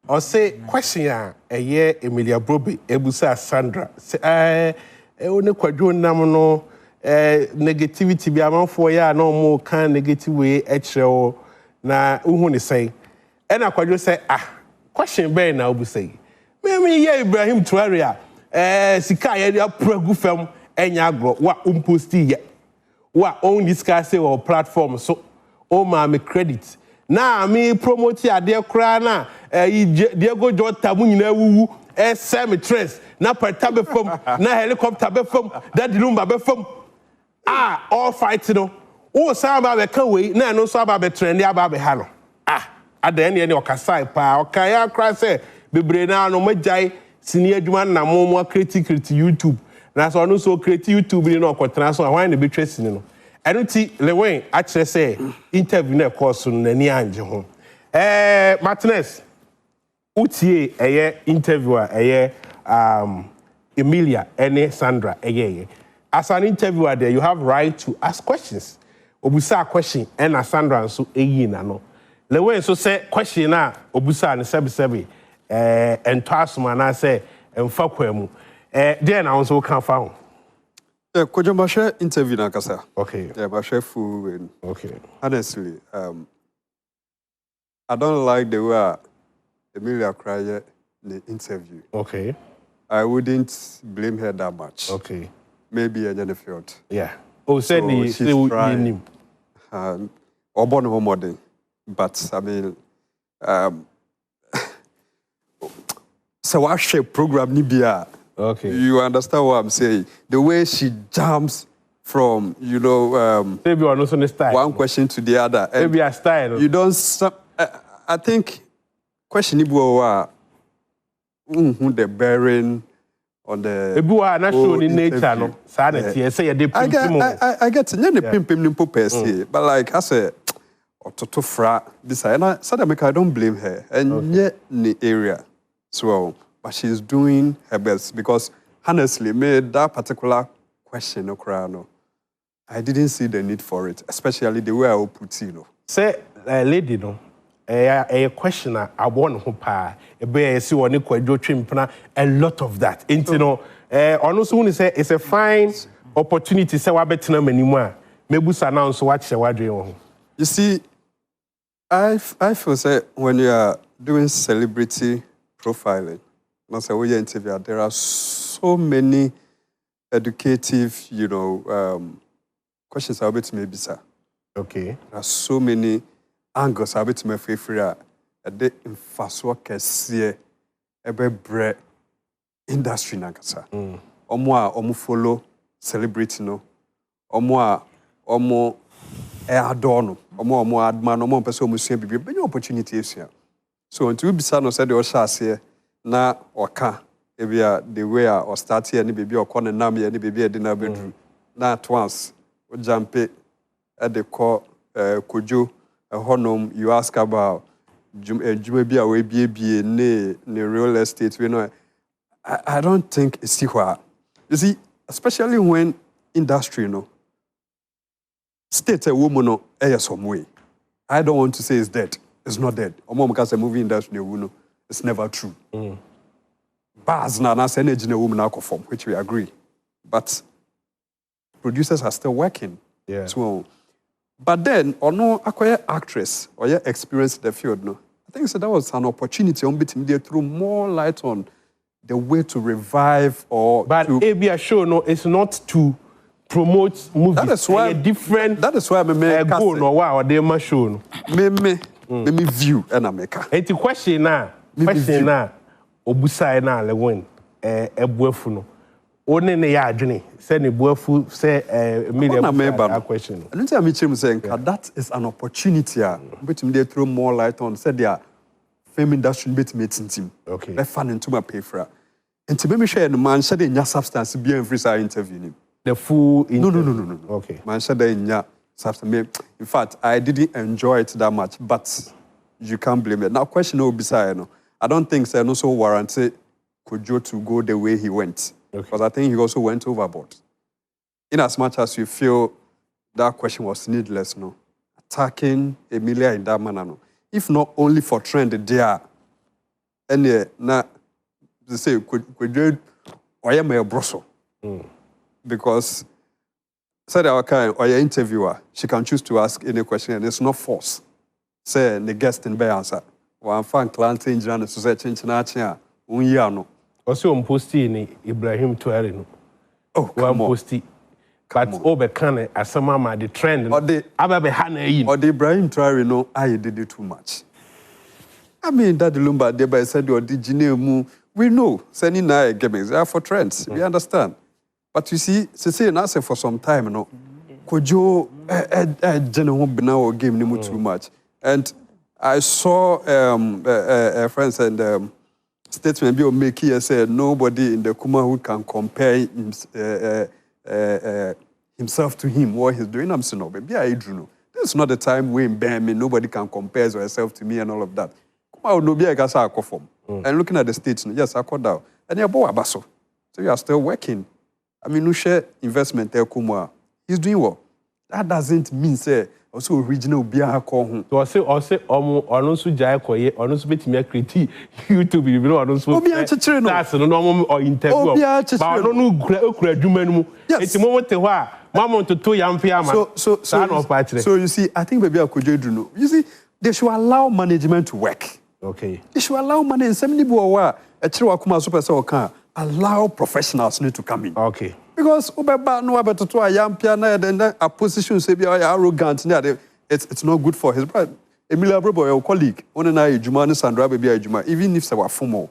or say question a year Emilia Brobe Ebusa Sandra say one Kwadwo nam no negativity bi amanfo ya no mo kan negative way ekyerɛ na uhu ne say na Kwadwo say question be na obu say me ye Ibrahim Tuare sika ye dia pragu fam enya agro wa umposti ye wa on discuss our platform so o ma me credit na me promote ade kra na Diego Jota mu nyina wuwu semi tres na parta be fam na helicopter be fam that lumba be fam all fight no o sa ba be kan we na no so ba be trend aba be ha no ada ene okasai pa okaya kra se bebre na no magai sini adwuma na mo create YouTube na so no so create YouTube ni no kwotena so wan na be twesi ni no eno ti lewen a kire say interview na course no nani anje ho Martinez utie interviewer Emilia ene Sandra as an interviewer there you have right to ask questions obusa question and Sandra so na no lewen so say question na obusa ne sebi ento asoma na say emfa kwamu there na also can found. Yeah, Kwadwo Mbashe interview na kasa. Okay. Yeah, Mbashe full. Okay. Honestly, I don't like the way Emilia cried in the interview. Okay. I wouldn't blame her that much. Okay. Maybe I just felt. Yeah. Oh, said she's trying. Obon homoding, but I mean, so I share program Nibia. Okay. You understand what I'm saying? The way she jumps from, maybe one also style. One question to the other. Maybe a style. You don't. I think question Ibu the bearing on the. Ibu not shown in nature no. Sanity. Say a deep. I get it. Not the pimpim per se, but like I said, to fra this. And I said I don't blame her. And yet the area, so. But she's doing her best because honestly, made that particular question, I didn't see the need for it, especially the way I would put it. Say, lady, no, a questioner, I want to pa, a bear, see one Kwadwo Chimpana, a lot of that. Honestly, say it's a fine opportunity. Say, what better than anymore? Maybe announce what you You see, I feel say when you are doing celebrity profiling. Interview, there are so many educative, questions I bet maybe sir. Okay. There are so many angles I bet me favorite. The infrastructure here, every bread industry nankasa. Omo follow celebrity no. Omo Adom, omo adman, omo person omo sue bibi. Many opportunities here. So until we bisa no said the oshas here. Na oka ebia the way or start here ni baby or corner nam here ni baby at na bedroom na at once o jump at the call Kojo honom you ask about juma bia we bie ne real estate we know I don't think it's where. You see, especially when industry, state a woman some way. I don't want to say it's dead. It's not dead. Because the movie industry, it's never true. Bars na energy na woman form, which we agree. But producers are still working. Yeah. So, but then, acquire actress or your experience in the field, I think that was an opportunity on bit media throw more light on the way to revive or. But ABA show it's not to promote movies. That is why different. That is why I make go no wow they must show me view and I make. It's a question now. Question now. Obusa na le win ebuafu no. One ne ya adwene say ne buafu say million question. I don't think I'm saying that is an opportunity but they throw more light on say their film industry bit meeting team. Okay. Let fan into my pay for. And to me share the man said in your substance be in free side interview him. The full interview. No. Okay. Man said in your substance. In fact, I didn't enjoy it that much, but you can't blame it. Now question will be say I don't think so also warranty Kojo to go the way he went. Because I think he also went overboard. In as much as you feel that question was needless, attacking Emilia in that manner, if not only for trend there, and now they say Kojo or am a broso. Because said our kind or your interviewer, she can choose to ask any question and it's not force. Say the guest in answer. One fan client in Jan society international no. Also posti ni Ibrahim Tuare no. Oh, come on. Posti. But over can asama ma the trend. Or the ababe hana yin. Or the Ibrahim Tuare no I did it too much. I mean that the Lumba Deba said or the Jinemu we know sending na games they are for trends. We understand. But you see, say an answer for some time Kojo general binawo game ni too much. And I saw a friend said statement be make here said nobody in the Kumahood can compare himself to him what he's doing. I'm saying no, baby, I do know. This is not the time when me nobody can compare yourself to me and all of that. Kumahood no be a gasa akofom. And looking at the states, yes, I called out. And you're boy abaso. So you are still working. I mean, no share investment there Kumwa. He's doing well. That doesn't mean say also original biya call home. So I say onunsu jai koye onunsu betimi create YouTube you know onunsu. That's no normal or interview. But no okura adwuma nu. Enti moment te ho a mama to yamfe ama. So you see, I think baby Akojo do know. You see, they should allow management to work. Okay. They should allow management. Somebody bowa a chiro akuma super so can allow professionals need to come in. Okay. Because Ubeba no about to a young piano then a position say be arrogant. It's not good for his brother. Emilia Brobo, your colleague, on and I Jumani Sandra baby Juma, even if they were formal.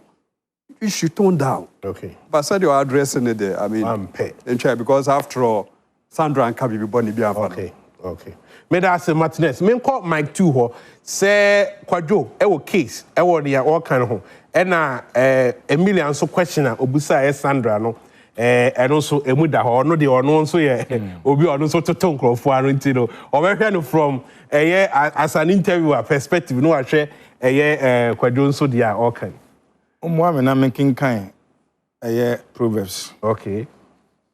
You should tone down. Okay. But said your address in there. I mean because after all, Sandra and Kabi be born be okay. Okay. Me da say Martinez. Me call Mike 2 ho. Say Kwadwo, e wo case, e wo dey all kind ho. E na Emilia nso questioner obusa Sandra no. And also emuda ho no de ono nso ye obi ono nso toto nkrofo aro ntino o be hwe no from as an interviewer perspective no ahwe Kwadwo nso dia all kind omo amena making kind Proverbs. Okay.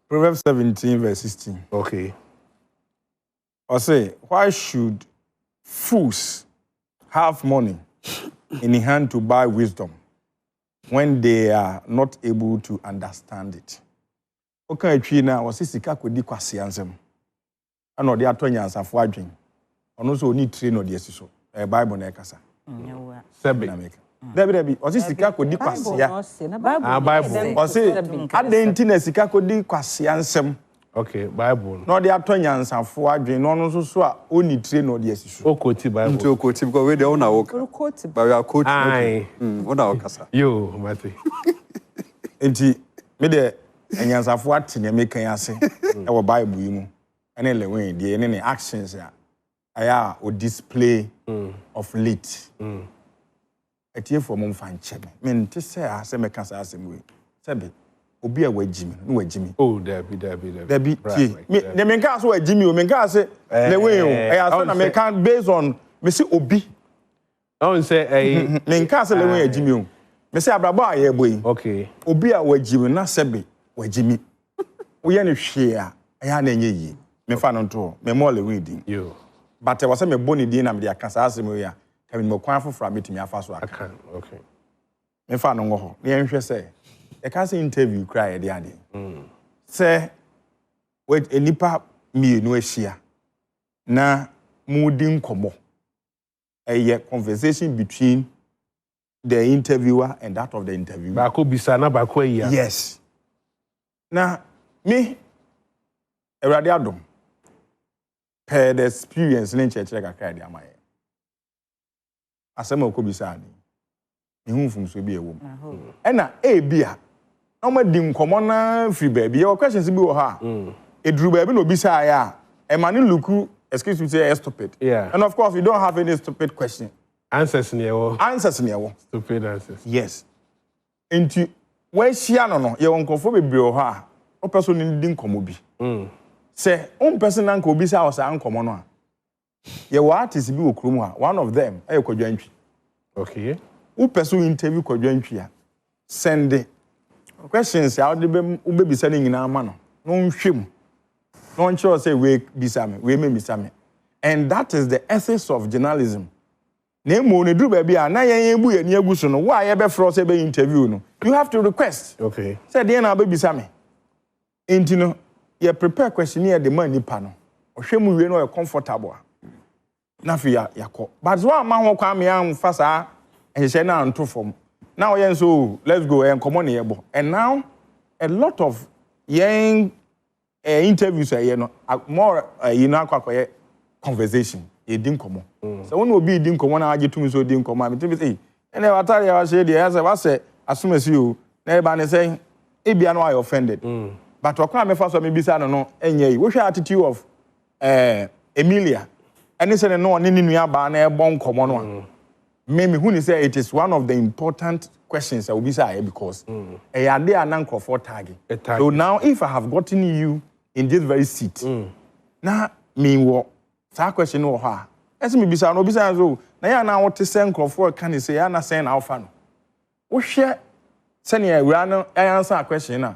Proverbs 17 verse 16. Okay. I say, why should fools have money in the hand to buy wisdom when they are not able to understand it? Okay, China was sika kodi kwase ansem. Ano de atonya ansafo adwen. Ono so oni train no de asiso. Bible na ekasa. Sebe na make. Debi osi sika kodi kwase ya. Bible. Osi adenti na sika kodi kwase ansem. Okay, Bible. No de atonya ansafo adwen no no so a oni train no de asiso. Okoti Bible. Nti okoti because we dey on our work. But we are coach. On our kasa. Yo, Mate. Enti me de enyansafo atene mekan ase e wo Bible yi mu ene lewen de ene ne actions aya o display of late etie for mom fan chebe me nte se ase meka sa ase mu sebe obi a wagimi no wagimi oh dabi tie me ne menka so wagimi o menka ase lewen o aya so na menka based on me see obi I won't say menka ase lewen wagimi o Me say abrabo aye boy. Okay. Obi a wajimi na sebe wajimi. Uye ni hwe a ya na enye yi. Me fa no nto. Me mo le reading. Yo. But was me boni din na me de aka sa asem ya. Ka me mo kwan afofra metimi afa so aka. Okay. Me fa no ngo ho. Ne nhwe say. E ka say interview cry e de ade. Say wait enipa mienu ahia. Na mudi nkomo. A conversation between the interviewer and that of the interviewer. Bako bisa na bako iya. Yes. Now, me, Erade Adom, per the experience in church like a card, am I? Asema oko bisa ni. Me hu fun so bi e wom. E na e bia. No ma di nkomo na free baby. Your questions bi wo ha. E duru baby no bisa ya. E ma ni luku excuse me, say stupid. Yeah. And of course, we don't have any stupid question. Answers near. Answers near. Stupid answers. Yes. Into where she no, your uncle for be ha. O person in din komo bi. Say, person uncle bi sa was uncle no. Your artist bi okrum ha. One of them, e Kwadwantwi. Okay. Who person interview Kwadwantwi a. Send the questions how the be sending in our man. No shame. No sure say we bisame, we me bisame. And that is the essence of journalism. Nemo ne dru baby a na yen bu ye ne agu so no why ye be fro say be interview no. You have to request. Okay. Say dey na be bisame. Enti no ye prepare questionnaire de man nipa no. Ohwemu we no ye comfortable. Na fi ya yakọ. But so ma ho kwa me am fa sa ehye na anto fom. Now yen so let's go and come on here. And now a lot of young interviews are more conversation. You didn't come on. So when we be didn't come on, I get to me so didn't come on. Me say, and I tell you, I say the answer. I say as soon as you, nobody say, if you are not offended. But what come first? Me be say no. Any what's your attitude of Emilia? And they say no, ni nuya ba na bon come on. Me who say it is one of the important questions I will be say because they are nan for tag. So now if I have gotten you in this very seat. Na me wo that question no ha. Ese me bisa no bisa so na ya na what say for can say ya na say na alpha no. Wo hwe se ne awura no answer question na.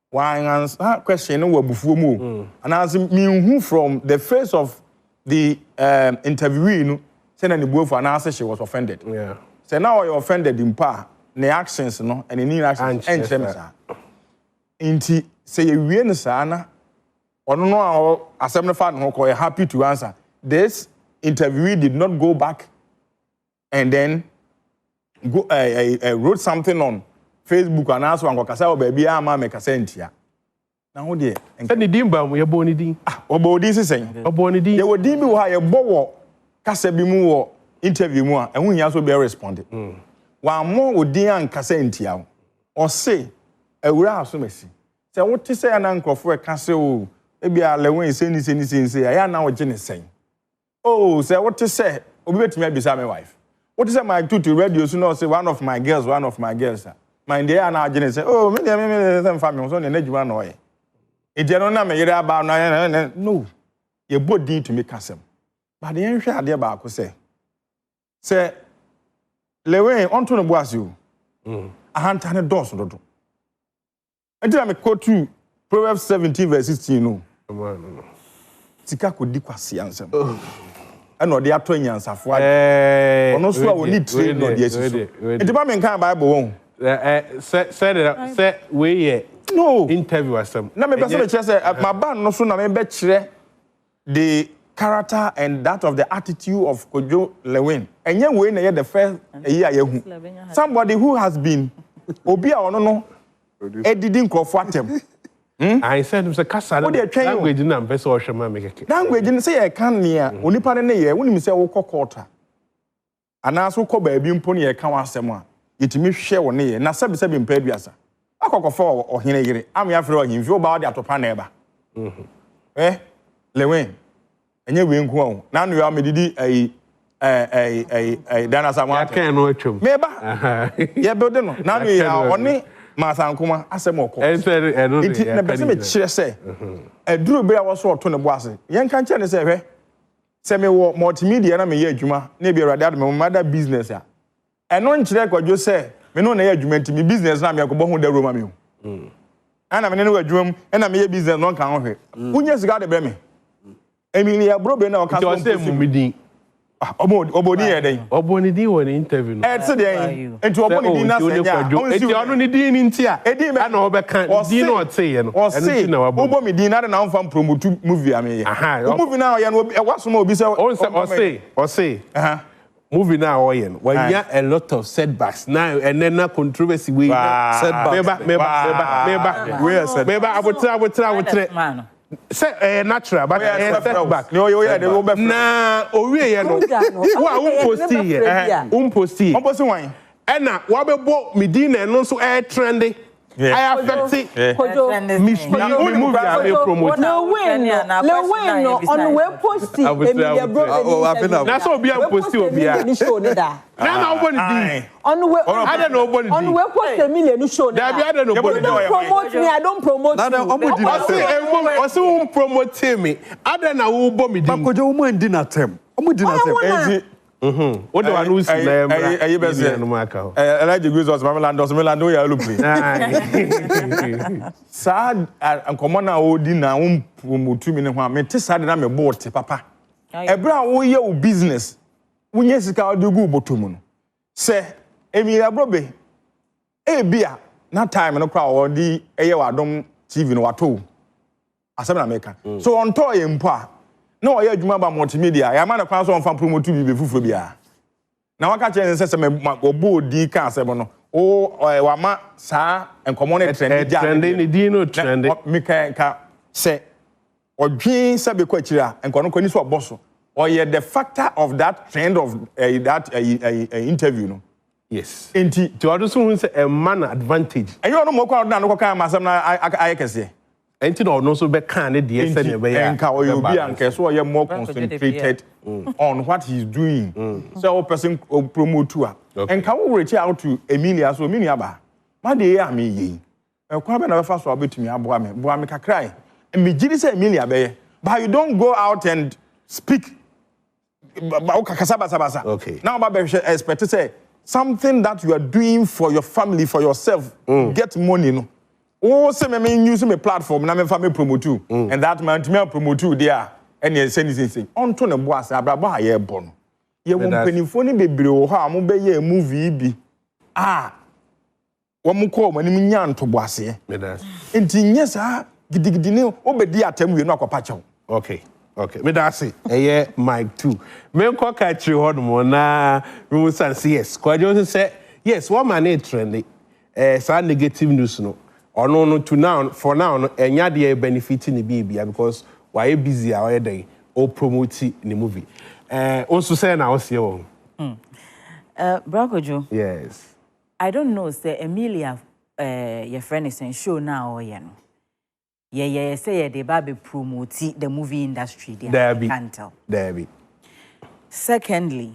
One answer question no wabufuo mu. And as me who from the face of the interviewee no say na ne buofo na say she was offended. Yeah. Say now you offended in pa ne actions no and any actions and them inti say you wie no sa na ono no asem no fa no ko happy to answer. This interviewee did not go back and then go wrote something on Facebook and asked one kasa o baby ama me kasa ntia. Na ho de say ni din ba mo ye bo ni din. Obo din sisen. Obo ni din. Ye wo din bi wo ha ye bo wo kasa bi mu wo interview mu a ehun nya so be respond. Wa mo wo din an kasa ntia. O say awura asomasi. Say wo ti say na nkrofo e kasa o ebi alewen seni ya na wo gene sen. Oh, say what to say? Obi betimi abisa my wife. What is my tutu radio so no say one of my girls. My dear na gene say, oh, me family so na adwuma no ye. E je no na me yere aba no. Ye body to make asem. But the enhwe ade ba ko say lewen onto no boase o. Ahanta ne dos dodo. Enti me quote to Proverbs 17 verse 16 no. Sika ko di kwase ansem. E no de ato nyansafo ade. Ono so a woni train no de asiso. Enti ba me kan Bible won. Say we no interview asem. Na me person che say my ban no so na me be kire the character and that of the attitude of Kojo Lewin. Enye we na the first year yehu. Somebody who has been obi a ono no edidin krofo atem. I said it's a kasa language na mpese o hwema me keke. Language ni say e kan ne a onipa ne ye wonim say wo kokota. Ana so ko ba bi mpo ne ye kan wasem a yetimi hwe wo ne ye na sebi mpa aduasa. Akokofo ohene yire am ya fere ohimfi o ba wo de atopa na eba. Lewin enye we nku o na no ya medidi dana samwa ya kan no atwam meba ye build no na no ya oni masankuma asem okọ enti na bese me kire se aduru be a wo so oto ne bo ase yen kan kire ne se hwe se me wo multimedia na me ye adwuma na bi Awurade adom me mother business a eno nkire kwadwo se me no na ye adwuma me business na me akobo ho da roma me ho ana me ne no adwuma na me ye business no kan ho hwe unya sika de bre me Emily Abrobe na o ka so say mumidin obodi ye den oboni din won interview no se den enti oboni din na senya enti onu ni din nti a na obeka din no ote ye no enti na wabo obo mi din na na mfa promote movie ame ye movie na ye no waso ma obi say movie na o ye no we get a lot of setbacks now and then na controversy we setbacks meba abotra say natural but setback no you na owie ye no wa posti wan na wa bebo medina no so trendy I affect me movie I promote no win on we posti Emilia bro na so obi am posti obi a na oboni di on we I don't know oboni di on we post Emilia no show that I don't know oboni di promote me I don't promote you I see promote me I don't know who bo me di Makojo wo ndi na tem what do I lose na ayi be say Elijah Jesus Mamelando we are looking sad ankomo na odi na wo promote me ne ho me te sad na me boat papa ebra wo ye wo business wunye sika odi gu botomu no se Emilia Brobe bia na time no kra wo di eye wadom TV no wato asem na meka so on to ye mpo a na wo ye adwuma ba multimedia ya ma na kwan so on fa promote bi be fufuro bia na waka che se me obo odi ka asem no o wa ma sa enkomo ne trend ni di no trend meka ka se odwin se be kwa kira enkono kwani so oboso or yeah, the factor of that trend of that interview, no? Yes. Enti to also say a man advantage. And you know more na no kan masam na I can say. Enti no so be kan ne de say ne be ya. Enka o you be anka so you more concentrated on what he's doing. So person promote to her. Enka we reach out to Emilia so Emilia ba. Ma de ya me yi. Kwa be na be fa so abetumi aboa me kakrai. Me gidi say Emilia be. But you don't go out and speak. Okay. Now, Baba expect to say something that you are doing for your family, for yourself, get money. No, oh, say me use my platform, na me family promote you, and that man to me promote you there. And you say anything. On to the boss, abraba ye bon. Ye won penifoni bebre o ha mo be ye movie bi. Wo mo ko mani nya nto boase. Me das. Enti nyesa gidigidi ne obedi atam we no akopa chew. Okay. Okay, me that's it. Mike too. Me ko catch you hard mo na me will say yes. Kwadwo say yes, what man e trendy. Say negative news no. Ono no to now for now no enya de benefit ni bibia because why busy a day o promote the movie. Also say na o see won. Brakojo. Yes. I don't know say Emilia your friend is saying show now or you know. Yeah, say they baby promote the movie industry there. Can't tell. Secondly,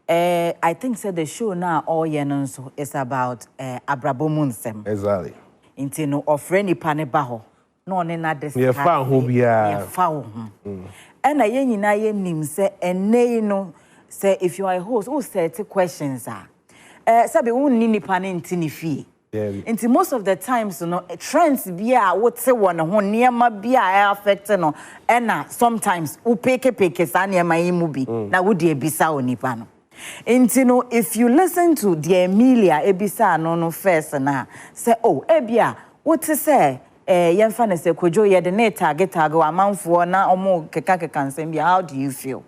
I think say the show now all year so is about Abrabomunsem. Exactly. Into no offering ni pane baho. No ne na this. Yeah, found who be yeah, found. And I na ye nim say ene no say if you are a host, who say questions are. Sabi unni ni pane ntini fee. Into most of the times, you know, trends be a what say one near ma be a affect no, and sometimes upeke sanya my movie. Na would ye bisa onipano. Into no, if you listen to the Emilia ebisa no first na say oh ebia what to say yemfa say kojo ye de net target amanfo na omo keka nsem bia how do you feel?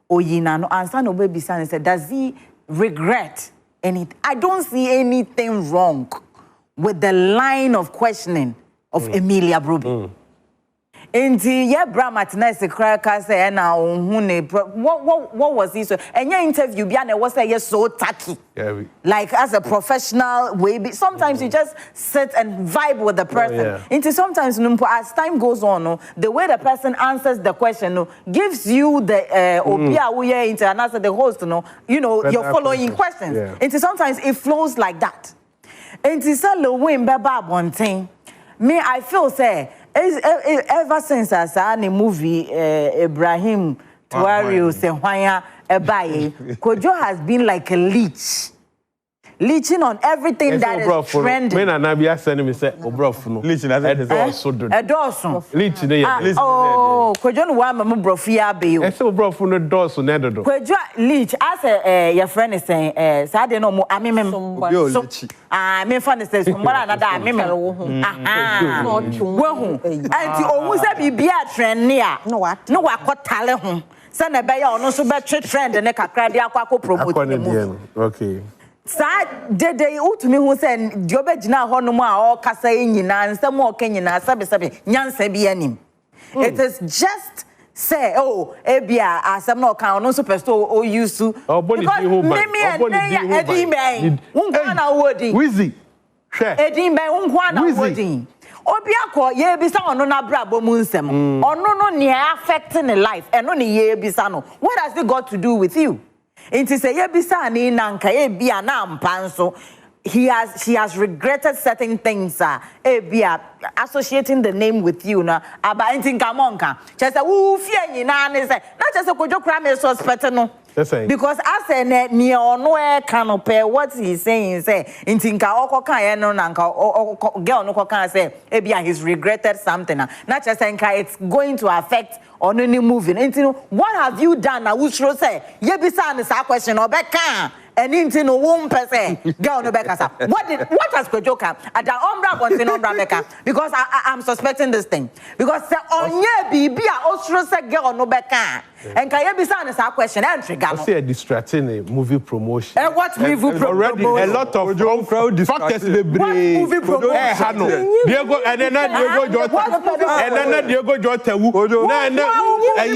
Oyina no answer no be bisa say does he regret? I don't see anything wrong with the line of questioning of Emilia Brobe. Inti ye Brahma tonight cracker say na what was this? And your interview bia na was say so tacky. Like as a professional way. Sometimes you just sit and vibe with the person. Inti sometimes as time goes on, the way the person answers the question gives you the obia uye into and answer the host you're following questions. Inti sometimes it flows like that. Inti say Lewin beba bonting. Me I feel say ever since I saw the movie Ibrahim Tuario Sehwanya Ebaye, Kojo has been like a leech. leeching on everything that is trending. When Anabia send me say, "Obrof no." Leeching as a Dawson. Leeching no. Oh, Kwajon wa me brofia be you. I say Obrof no Dawson no do. Kwajo leech as your friend is saying say dey no mo amemem. Me fan is say somebody another amemem wo ho. Aha. Wo ho. Anti ohun say bibia trend ne a. No wakotale ho. Say na be ya ono so be trend ne kakra de akwa promote. Okay. Sa dede utumi hu se de obegina ho no mu a o kasa nyina nsem o kanyina sabe nyansa bi anim. It is just say ebia asem no kan no so pesto o use to because me edin ben unko na wodi Wizzy hwe edin ben unko na wodi obi akọ ye bisa ono na brabo mu nsem ono no ne affecting the life eno ne ye bisa no what has it got to do with you? Inti say ye bisa ni nanka ye bia na mpanso she has regretted certain things bia associating the name with you na aba inti nkamonka chese wo fie nyina ne say na chese kojo kra me suspect no because as ne ono e kanope what he saying say inti nka okoka ye no na nka girl no koka say bia he's regretted something na chese nka it's going to affect on any moving. What have you done? I will show say, ye be saying this question or beka and into no 1% girl no beka. What has Kojoka at the umbra continue beka? Because I'm suspecting this thing. Because on ye be also say girl no beka. And can you be saying this question and trigger? I see a distracting movie promotion. And what movie promotion? Already a lot of crowd factors be movie promotion. Diego and then Diego Jota and then Diego Jota wu na and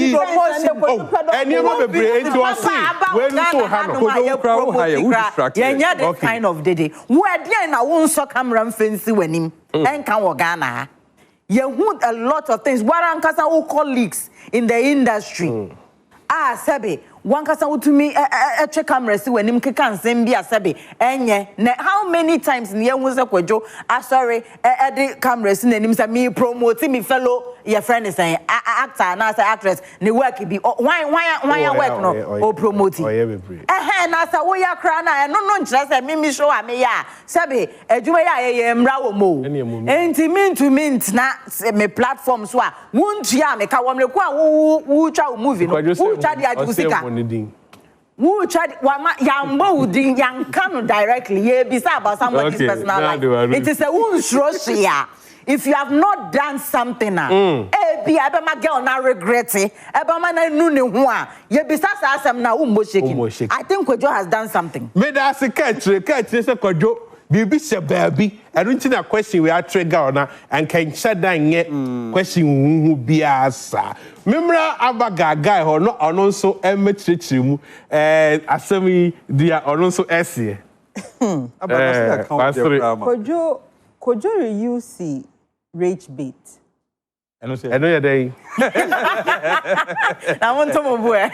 you go be into a scene when so hano yeah this kind of day where there na won so camera mfensi wanim en kan wo Ghana you heard a lot of things warankasa who colleagues in the industry sebe wankasa utumi check camera si wanim keka nsem bia sebe enye na how many times ne hu se Kwadwo sorry the camera si nanim say me promote me fellow your friend is saying actor na say actress ne work be why work no o promote na say wo ya kra na no nkyere say me show am ya sebe adwuma ya ye mra wo mo enti mint na me platform so a wontua me ka wo mreku a wo twa movie no wo twa dia jusika who tried Yambo Yankano directly, ye bisa about somebody's personal life. It is a wound. If you have not done something, be my girl now regret it. Ebama nuni hua. Ye bisa asam na shaking. I think Kwadwo has done something. Me da se catch say Kwadwo bibi se baby. I don't think a question we are trigger na and can shut down yet question who be asa. Memra abaga guy ho no ono so emetrichi mu asemi dia ono so ese. Abaga Kwadwo you see rage bait. I know you're there. I want to move away.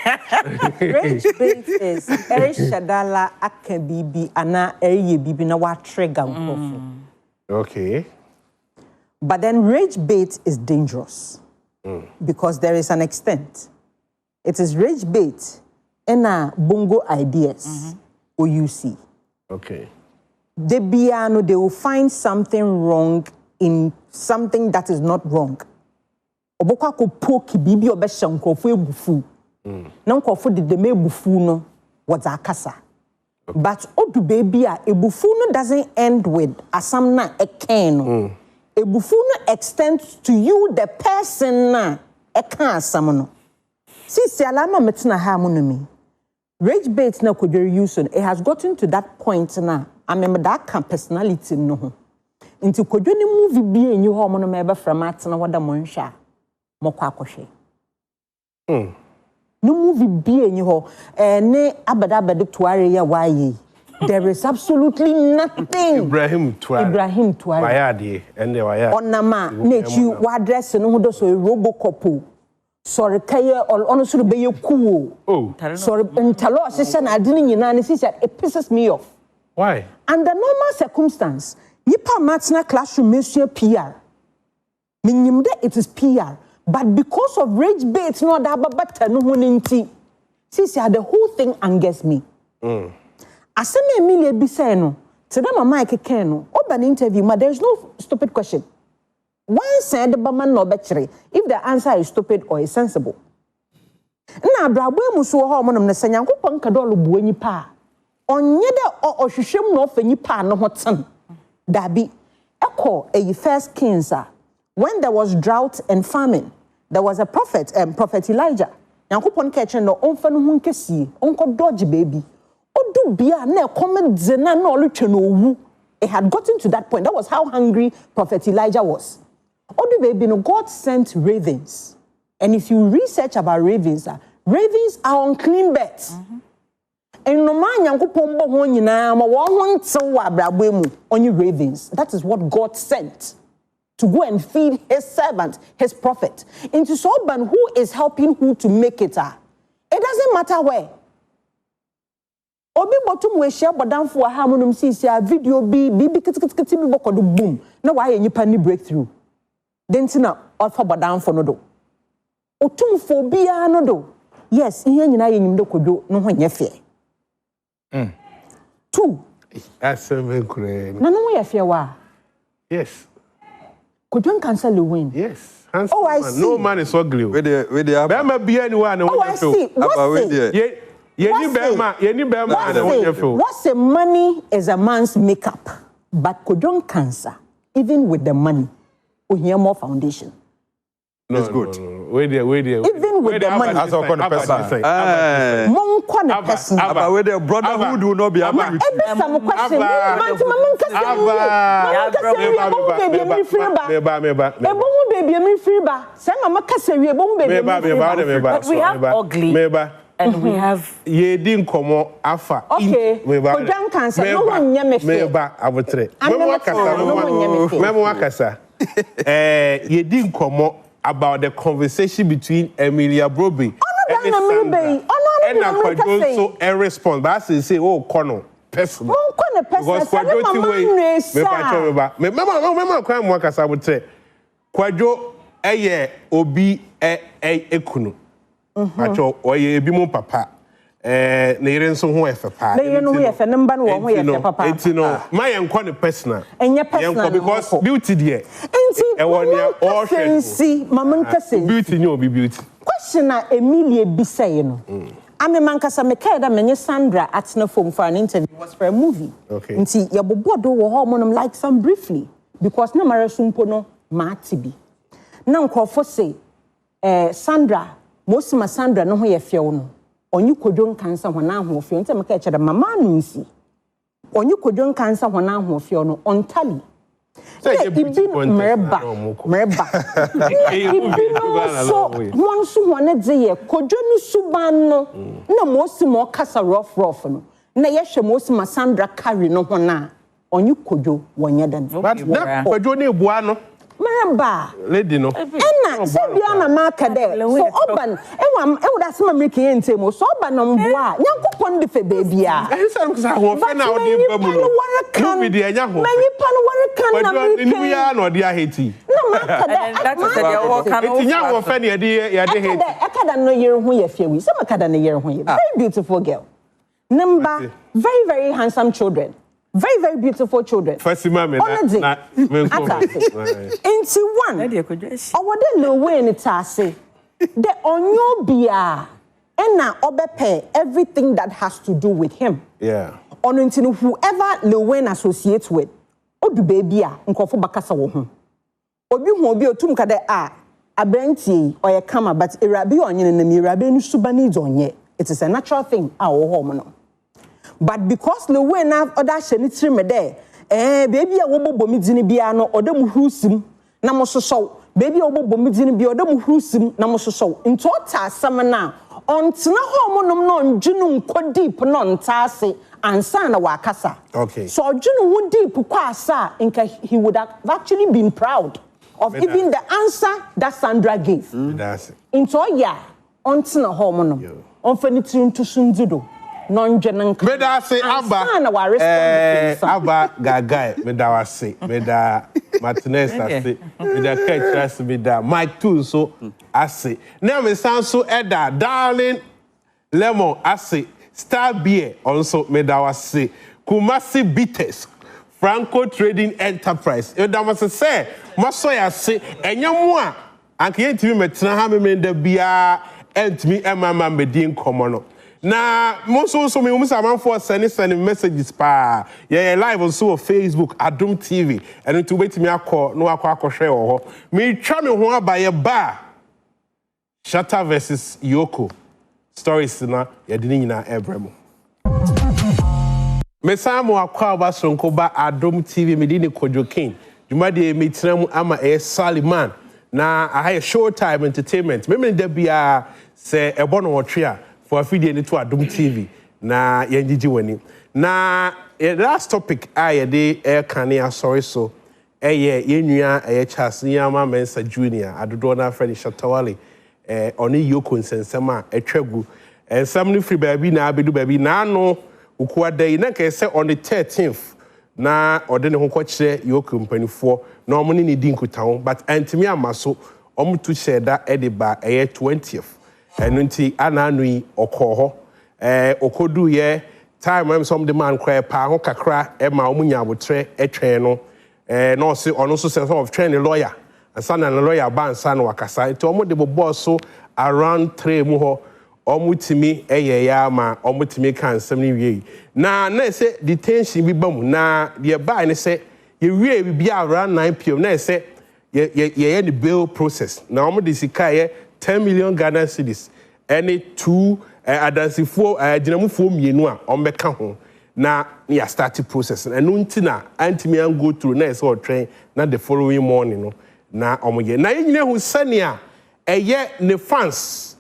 Rage bait is Shadala Akabibi ana bibi na wa trigger. Okay. But then rage bait is dangerous because there is an extent. It is rage bait and bongo ideas or you see. Okay. They will find something wrong in something that is not wrong. Obokwa ko poki bibi obesha nkofo ebufu. Na nkofo de me ebufu no was akasa. But odu baby a ebufu no doesn't end with asamna eken. Ebufu no extends to you the person na eka asam no. Sisi alama metina ha mu no mi. Rage bait na Kwadwo use it has gotten to that point na I remember that personality no. Into Kwadwo ni movie bi enyi ho mo no me be from atena wada mo nhwa. Mokwa akwohwe. No movie bi enyi ho ne abada tuare ya waye. There is absolutely nothing. Ibrahim Tuare. Wayade ende waya. Onama nechi wa address no ho do so Robocop. Sorry kaye ono so be cool. Sorry ntalo asese na ade ni nyina ne sisi it pisses me off. Why? Under normal circumstance, yipa matna classroom monsieur PR. Minyimde it is PR. But because of rage bait, no that but no one. See, the whole thing angers me. Aseme Emilia bi say no. Today my mic ken no. Oba na interview ma there is no stupid question. One said the man no betray if the answer is stupid or is sensible. Na brabo emu so ho monum ne sanyankopon kadolo buo nipa. Onye de ohwehwem no fa nipa no hoten. Dabi eko e First Kings when there was drought and famine, there was a prophet, Prophet Elijah. Nyankopon ka che no onfa no hu nkesi, onko dodge baby. Odu bia na comment zena na olutwe no owu. It had gotten to that point. That was how hungry Prophet Elijah was. Odu baby no God sent ravens. And if you research about ravens are unclean birds. And no man Nyankopon bo ho nyina ma wo ho ntew wa brabo mu only ravens. That is what God sent to go and feed his servant, his prophet. Into someone who is helping who to make it. It doesn't matter where. Obi botum we share bodamfo ha monum sisia video bi kitikiti bi bokodo boom. Na wa ye nipa ni breakthrough. Den tina ofa bodamfo no do. Otumfo bia no do. Yes, ihe nyina ye nyimde kodo no ho nye fe. 2. Aseme kure. Na no ye fe wa. Yes. Kodwan cancel the win. Yes. Handsome I man. see. No man is ugly. Where the Bema be anyone and I see. What's a money is a man's makeup, but kodwan cancer, even with the money, we hear more foundation. No, it's good. Wait there. Even with the money. That's all kind of person. Person. About where the brotherhood will not be able to. Some question. But we have ugly. And we have ye din komo afa okay kodwan cancer no one nyame fe meba abotre memo akasa ye din komo about the conversation between Emilia Broby and Kwadwo so a response but I say oh kono person because Kwadwo ti we mema kwa mo akasa abotre Kwadwo eye obi ekunu Acho oye ebi mu papa na yire nso ho efe pa na yire no ho efe ne mba no ho efe papa etino ma ye nkɔ ne personal enye personal because beauty there e wonia all sensi mama nkase beauty ni obi beauty question na Emilia bi say no ame mankasa me kai da menye Sandra atna form for an interview was for a movie okay nti ye bobodo wo ho monum like some briefly because na mara sumpo no ma tibi na nkofo say Sandra Mosima Sandra no ho ye fie wo no onyi kodwon kansa hona ho fie ntem ka kire mama no nsi onyi kodwon kansa hona ho fie no ontali say merba ibi no so won so hone de ye kodwon suban no na Mosima kasa rough no na ye hwe Mosima Sandra carry no ho na onyi kodwo wonye den but na kodwo na ebua no Merba lady no ena sebia na maka de so oban would asema make ente mo so oban no mboa nyankopon de fe baabia ehisa nka ho fe na odi bamu no no be de anya ho many pan wore kan na me ni ya na odi aheti na maka de that is the work kan eti nya ho fe na ya de heti ekada no yere ho ye fie wi se makada no yere ho ye very beautiful girl number very very handsome children. Very, very beautiful children. First mama na Inti one. Owode lowe ni tase. The onyo bia ena obepe everything that has to do with him. Yeah. Ono inti whoever lowe associates with. Odu baby a nkofo bakasa wo ho. Obi hu obi otum ka de abrantie oye kama but irabi onye na mi irabi nu suba ni zonye. It is a natural thing a wo ho no. But because the way now other shenitri me there, baby a wobo bomi dini bia no odem hrusim na mo so baby a wobo bomi dini bia odem hrusim na mo so into ota asam na ontena ho mo nom no ndwunu nko deep no ntase ansa na wakasa. Okay. So ndwunu wo deep kwa asa inka he would have actually been proud of even the answer that Sandra gave. That's it. Into ya ontena ho mo nom onfanitri ntusundido Meda say Abba Abba Gagai Meda wase Meda Martinez ase Meda Ketras Meda Mike too so ase now me sound so Eda darling Lemon ase Star Beer also made our say Kumasi Bitters Franco Trading Enterprise e da must say masoya say enyamu a anka yentimi metena ha memenda bia entimi emama medin komono na so me musamanfo send messages pa ye live on so Facebook Adom TV and to wait me akọ no akọhwe wo ho me twa me ho abaye ba Shatta versus EOCO stories na ye de nyina ebremo me samu akwa ba sonko ba Adom TV me di ne kojokin dwuma de me tram ama Mann na I Showtym entertainment me da bia se ebo no wotwe a for a video to Adom TV na yenjiji wani na last topic I de kania sorry so yenua Charles Nyama Mensa Junior adodo na friend Shatta Wale oni EOCO nsensema etwagu ensam no free baby na abedu baby na no Kwadee na ke say on the 13th na ode ne ho kwakire EOCO mpanifo na omo ne di nkutaho but antimi amaso omo tu sheda ediba 20th enunti ananu yi okoho okodu ye time am some the man cry pa ho kakra e ma omo nya abotre etwen no no se ono so say of train lawyer asana na lawyer ban san wakasa enti omo de bobo so around 3 mu ho omutimi ya ma omutimi kan sam ni wie na say detention bi bam na ye buy ne say ye wie bi around 9 pm na say ye the bail process na omudi sika ye 10 million Ghana cedis any 2 adansifo ginamufo mienu a ombeka ho na ya start process and nuntina antimi an go through na say train na the following morning no na omoye na yenyine hu sania ne fans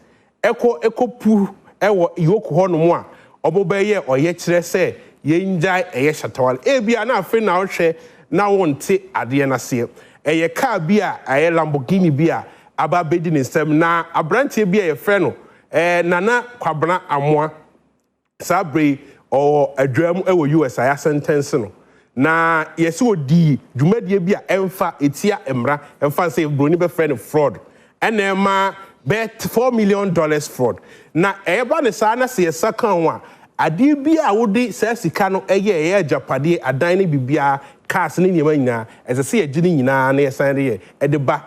Eko pu ewo EOCO ho no mo a obobeye oye kire se yenjai Shatta Wale bia na afi na ohwe na wonte ade na se car bia Lamborghini bia aba bedi ne nsem na abrantie bia ye frɛ no nana kwabena amoa sabre o adwam ewo US aya sentence no na yesi odi dwumadie bia emfa etia emra emfa se broni be frɛ no fraud enema bet $4 million fraud na eba ne sa na se second one ade bi a wodi sa sika no eye japade adan ne bibia cars ne nyema nyina ese se ye gini nyina na ye san de ede ba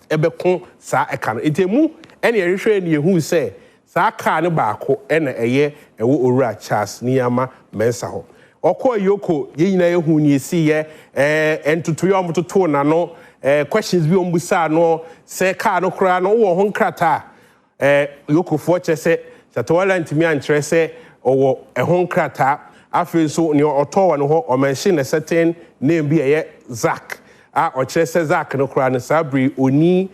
ebe kon sa eka no etemu ene yehwe ne yehu se sa car ne baako ene ewo owura Charles Nyama Mensa ho okọ EOCO ye nyina yehu ne esi ye entutu yo mtoto na no questions bi ombusa no se car no kra no wo ho nkrata EOCO fo che se Shatta Wale ntimi ankyere se owo ho nkrata afi so ne otowa no ho o mention a certain name bi Zack a o kire se Zack no kra no sabri oni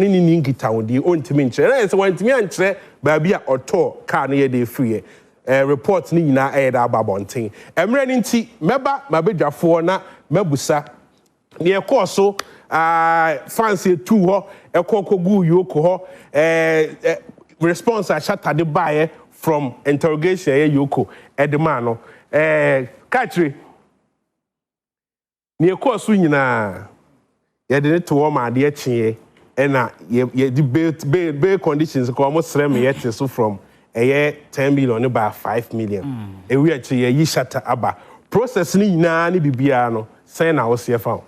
ni ngita wodi ontimi nkyere na se wantimi ankyere ba bia oto car no ye de free report ni nyina da babonten emre ni nti meba mabedwafo na mabusa ne ekoso fancy tu ho ekokogu EOCO ho response a Shatta de buy from interrogation EOCO edema no Katri ne ekoso nyina ye de to wo ma de akye na ye debate bail conditions ko mo srem yet so from 10 million by 5 million we akye ye Shatta aba process ni nyina ni bibia no say na wo se fa.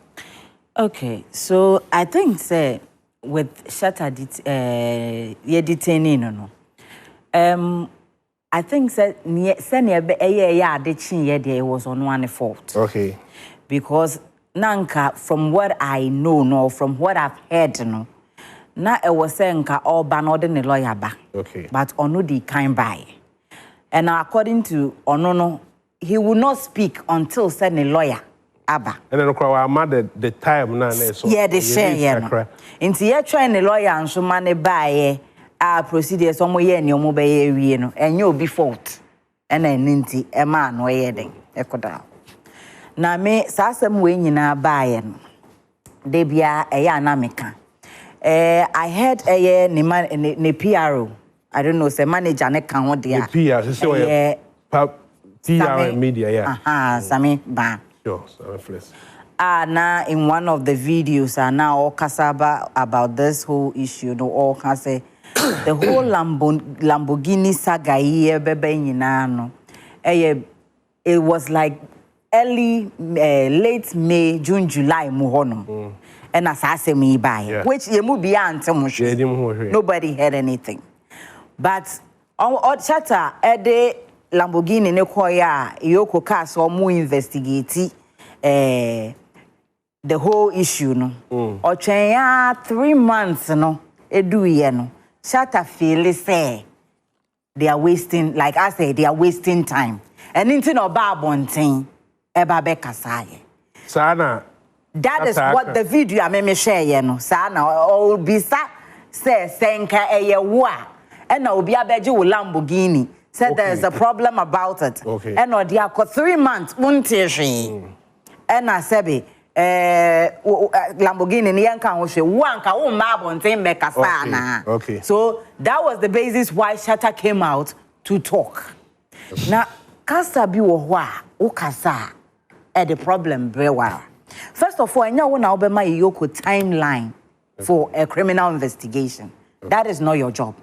Okay, so I think say with Shatta detaining no. I think say it was on one fault. Okay. Because nanka from what I know no from what I've heard no na it was saying ka all ban or the lawyer ba. Okay. But onu di kind by. And according to Onono, he will not speak until send a lawyer. Aba. And then I mad the time na so. Yeah, the share yeah. Inti ye try the lawyer and so man buy procedures omo ye ni omo be ye wie no. Enye obi fault. And nti e man no ye den. Ekoda. Na me sa asem we nyina buy no. De bia e ya na meka. I heard ne PRO. I don't know say manager ne kan ho dia. PR say PR media yeah. Sami ba. Sure, so now in one of the videos now all kasaba about this whole issue no all can say the whole Lamborghini saga here, it was like early, late May, June, July, muhono. And as I say, me buy, which you move beyond nobody had anything. But on Shatta, the Lamborghini ne koya EOCO cars or more investigate the whole issue no. Or 3 months no, no. Shatta feel say they are wasting, like I say, they are wasting time. And into no babonting, eba bekasaye. Sana. That is what the video I may share, no. Sana or bisa say senka wa. And now be a beju Lamborghini. Said there's a problem about it. Okay. And no dia 3 months, untishi. And I said Lamborghini ni yanka wo hwe wanka wo mabonten mekasa na. Okay. So that was the basis why Shatta came out to talk. Now kasa bi wo ho a wo kasa the problem brewa. First of all, anya wo na wo be ma EOCO timeline for a criminal investigation. That is not your job.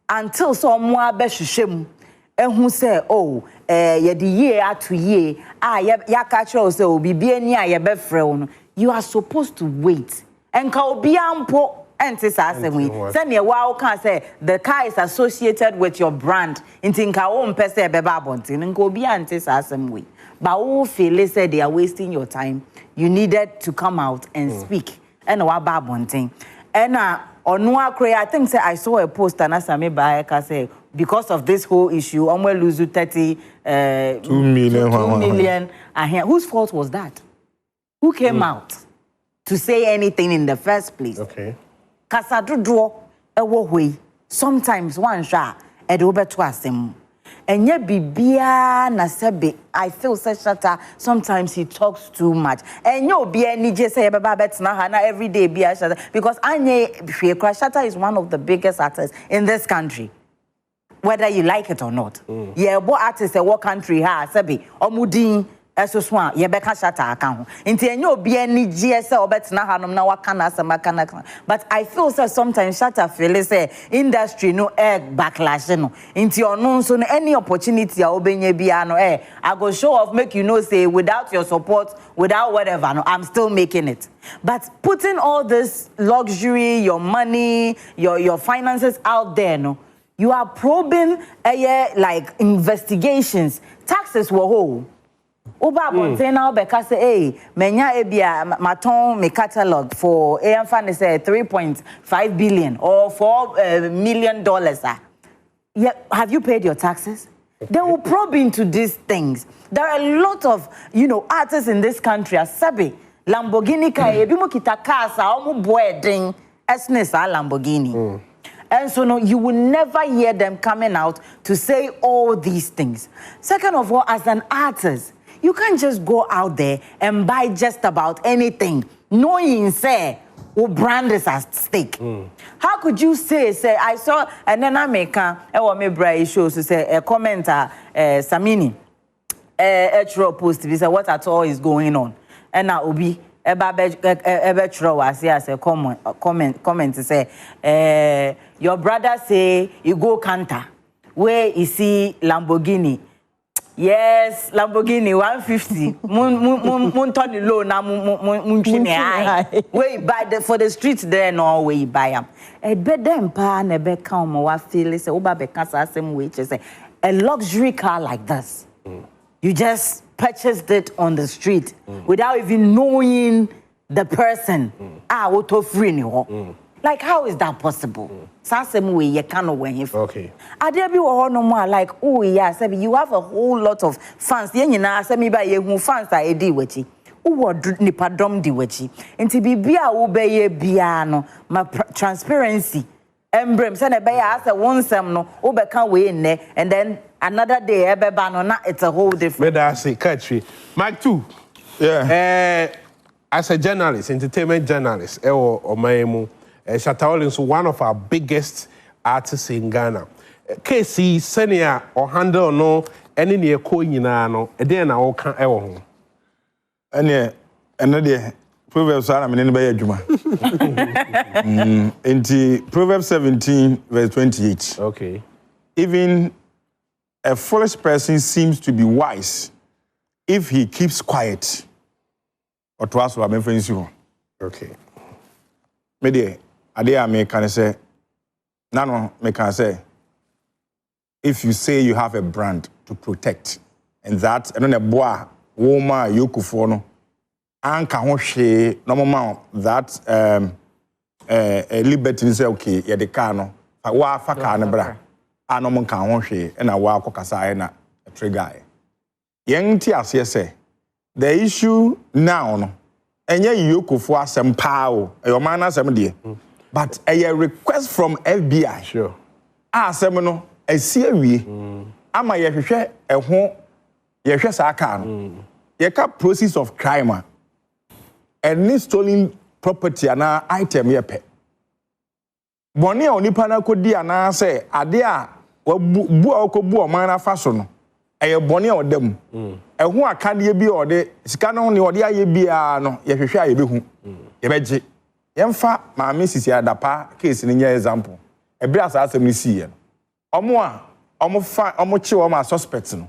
Until someone be hwehwem who say, oh, ye the year to year, ya catch us, so be any a be free. You are supposed to wait. And ka obi ampo ente say near wow can say the car is associated with your brand. Inti nka wo mpese be ba bontin nka obi ante asem we. But who feel say they are wasting your time. You needed to come out and speak. And wa ba bontin. And I think say I saw a post and as I may buy say because of this whole issue, I'm going to lose 2 million. Whose fault was that? Who came out to say anything in the first place? Okay. Kasadudro ewo way. Sometimes one shot edobe twasem. And yet bibia na sebe I feel such Shatta sometimes he talks too much. And you be any just say baba betina hana every day be a Shatta because Anye Shatta is one of the biggest artists in this country. Whether you like it or not. Yeah, what artists what country has sebe omudin esoswan ye beka Shatta account. Inti enyo be any GSA or betina hanom na wakana samakana. But I feel so sometimes Shatta feel say industry no backlash no. Inti ono so any opportunity a obenye bia no I go show off make you know say without your support, without whatever no, I'm still making it. But putting all this luxury, your money, your finances out there no, you are probing like investigations, taxes were whole. Uba bonten now because hey, menya ebia maton me catalog for fan say 3.5 billion or $4 million. Yeah, have you paid your taxes? They will probe into these things. There are a lot of, artists in this country. Sabi Lamborghini ka ebi mo kita casa omo boeding esnesa Lamborghini. And so no, you will never hear them coming out to say all these things. Second of all, as an artist, you can't just go out there and buy just about anything, knowing, say, what brand is at stake. How could you say, I saw, and then I make a shows to say, a commenter, Samini, a post, he said, what at all is going on? And now, Obi, as a comment to say, your brother say, you go Kanta, where you see Lamborghini. Yes, Lamborghini 150. Mun turn the low na mun where you buy for the streets there no where you buy them. E be dem pa na be kan mo wa feel say oba be kan sa same way say a luxury car like this. You just purchased it on the street without even knowing the person. Auto free ni ho. Like, how is that possible? Okay. Adebi wo no more like, oh yeah, you have a whole lot of fans. Fans are edi wechi. Uwo nipa dom di wechi. Enti bibia wo be ye bia no, ma transparency. Embrem say na be ya say wonsem no, wo be kan we nne and then another day ebeba no na it's a whole different. Me da say country. Mike 2. Yeah. As a journalist, entertainment journalist, Omayemu. Shatta Wale is one of our biggest artists in Ghana. KC senior or handle no any near coin no, and then I can ever home. And yeah, Proverbs are many by Juma. In Proverbs 17, verse 28. Okay. Even a foolish person seems to be wise if he keeps quiet. Or to ask what I'm friends you. Okay. Maybe I may can say, no, me can say, if you say you have a brand to protect, and that, and then a boy, woman, EOCO no, and can she no more that liberty say okay, yeah the car no, wa fa car no bra, and no more can she, and a wa kokasa na a trigger. Young Tias say, the issue now no, and yeah EOCO for some power, your man as some dear, but a request from FBI. Sure. Some no, a series, ama yehwehwe ehho yehwɛ saa car no. Yeka process of crime. Any stolen property ana item yepe. Boni a onipa na kodi ana say ade a bu okobu o man na fa so no. Eye boni a odam. Ehho akade bi ode sika no ne ode aye bia no yehwehwe aye behu. Yebeje. Yemfa maame sisi adapa case ni nya example. Ebra asa asem ni si ye no. Omo chi o ma suspect no.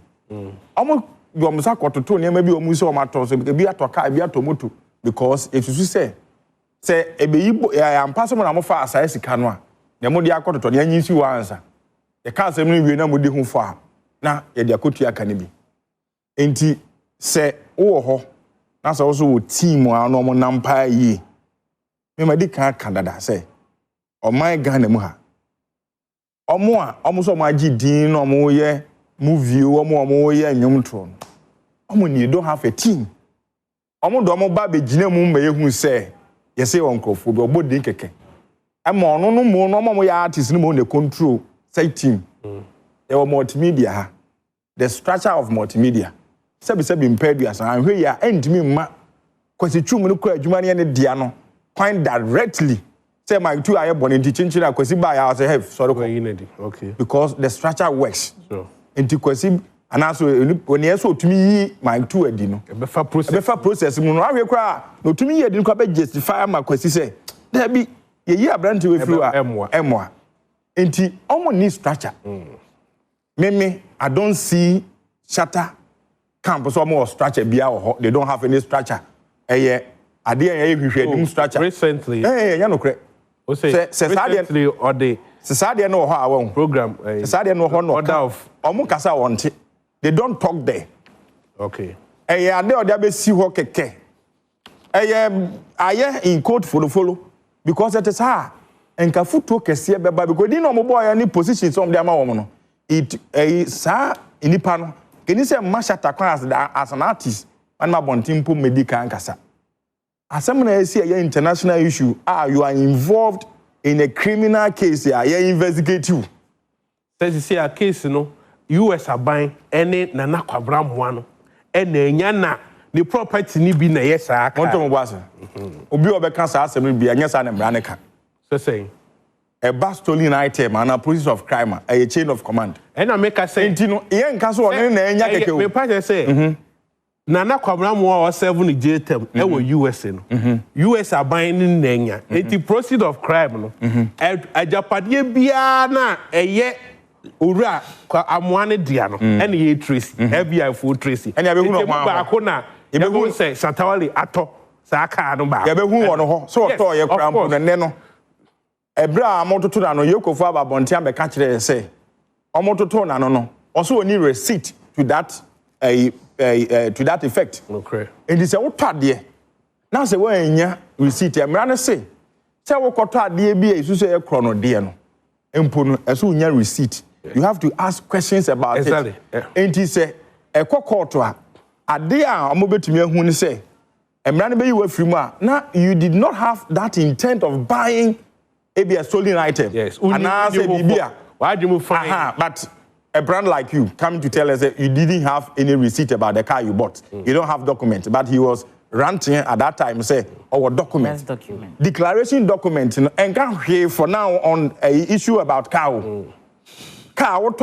Omo do omo sakototo ne ma bi omo so o ma to so bi atoka bi atomoto because if you say ebeyi am pass mo na mo fa asai sika no a na mo di akototo ne anyi si wa ansa. Ye ka asem no wie na mo di hu fa na ye di akotu aka ne bi. Enti se wo ho na so wo team a no mo nampa yi. Me ma di kan Canada say o my Ghana mu ha omo so ma gi din no omo ye movie omo ye nwomtro omo ni don't have a team omo do omo ba be gina mu ma yehu se ye say Okomfour be obodi keke ama ono no mu no omo ya artist no mo dey control say team e wo multimedia ha the structure of multimedia sabi impedua san anhwe ya endimi ma kwasi twum no kura adwuma ne dia no point directly say my two are born into chinchina kwasi ba ya say have sorry okay because the structure works sure into kwasi and also when you so tumi yi my two adi no be fa process mu no awe kra no tumi yi adi no kwa be justify ma kwasi say there be ye abrante we free emwa enti omo need structure me I don't see Shatta campus or structure bia or they don't have any structure ade hwehwe structure recently ya no kre say recently or the Sade no ho awon program Sade no ho no order of omo kasa wonte they don't talk there okay ade ode abesi ho keke aye in code follow because it is her enka futo kese beba because di no mo boy any position some dey ama wo no it sa inipa no can you say Shatta as an artist and ma bontimpo medical nkasa asem na esi a international issue you are involved in a criminal case you investigate you says see a case no US aban ene nana kwabra moa no ena enya na the property ni bi na yesa aka monto mo boase obi obeka sa asem bi anya sa na bra ne ka say a stolen item and a process of crime a chain of command and I make a say ntino ye nka so one na enya keke o me pa say nana kwabra moa o 7 JTM e wo US no US aban ni nenya enti process of crime no ajapade bia na eye owura amoa ne dia no ene ye trace FBI full trace ene abehu no ba ko na ebehu say Shatta Wale ato sa aka no ba ebehu wo no ho so to ye krampo na ne no ebra amototo na no EOCO ababonte ambeka kire say omototo na no also oni receipt to that to that effect okay and he say what ade na say we anya receipt emra ne say wo koto ade bi esu say ekro no de no empo no esu nya receipt you have to ask questions about exactly. it and he say court a ade a omobetumi ahu ni say emra ne be yi wa frimu a na you did not have that intent of buying a stolen item. Yes. And I say, why do you find? But a brand like you coming to tell us that you didn't have any receipt about the car you bought. You don't have documents. But he was ranting at that time, say, our document. Yes, document. Declaration document. And can hear for now on a issue about cow. Car, what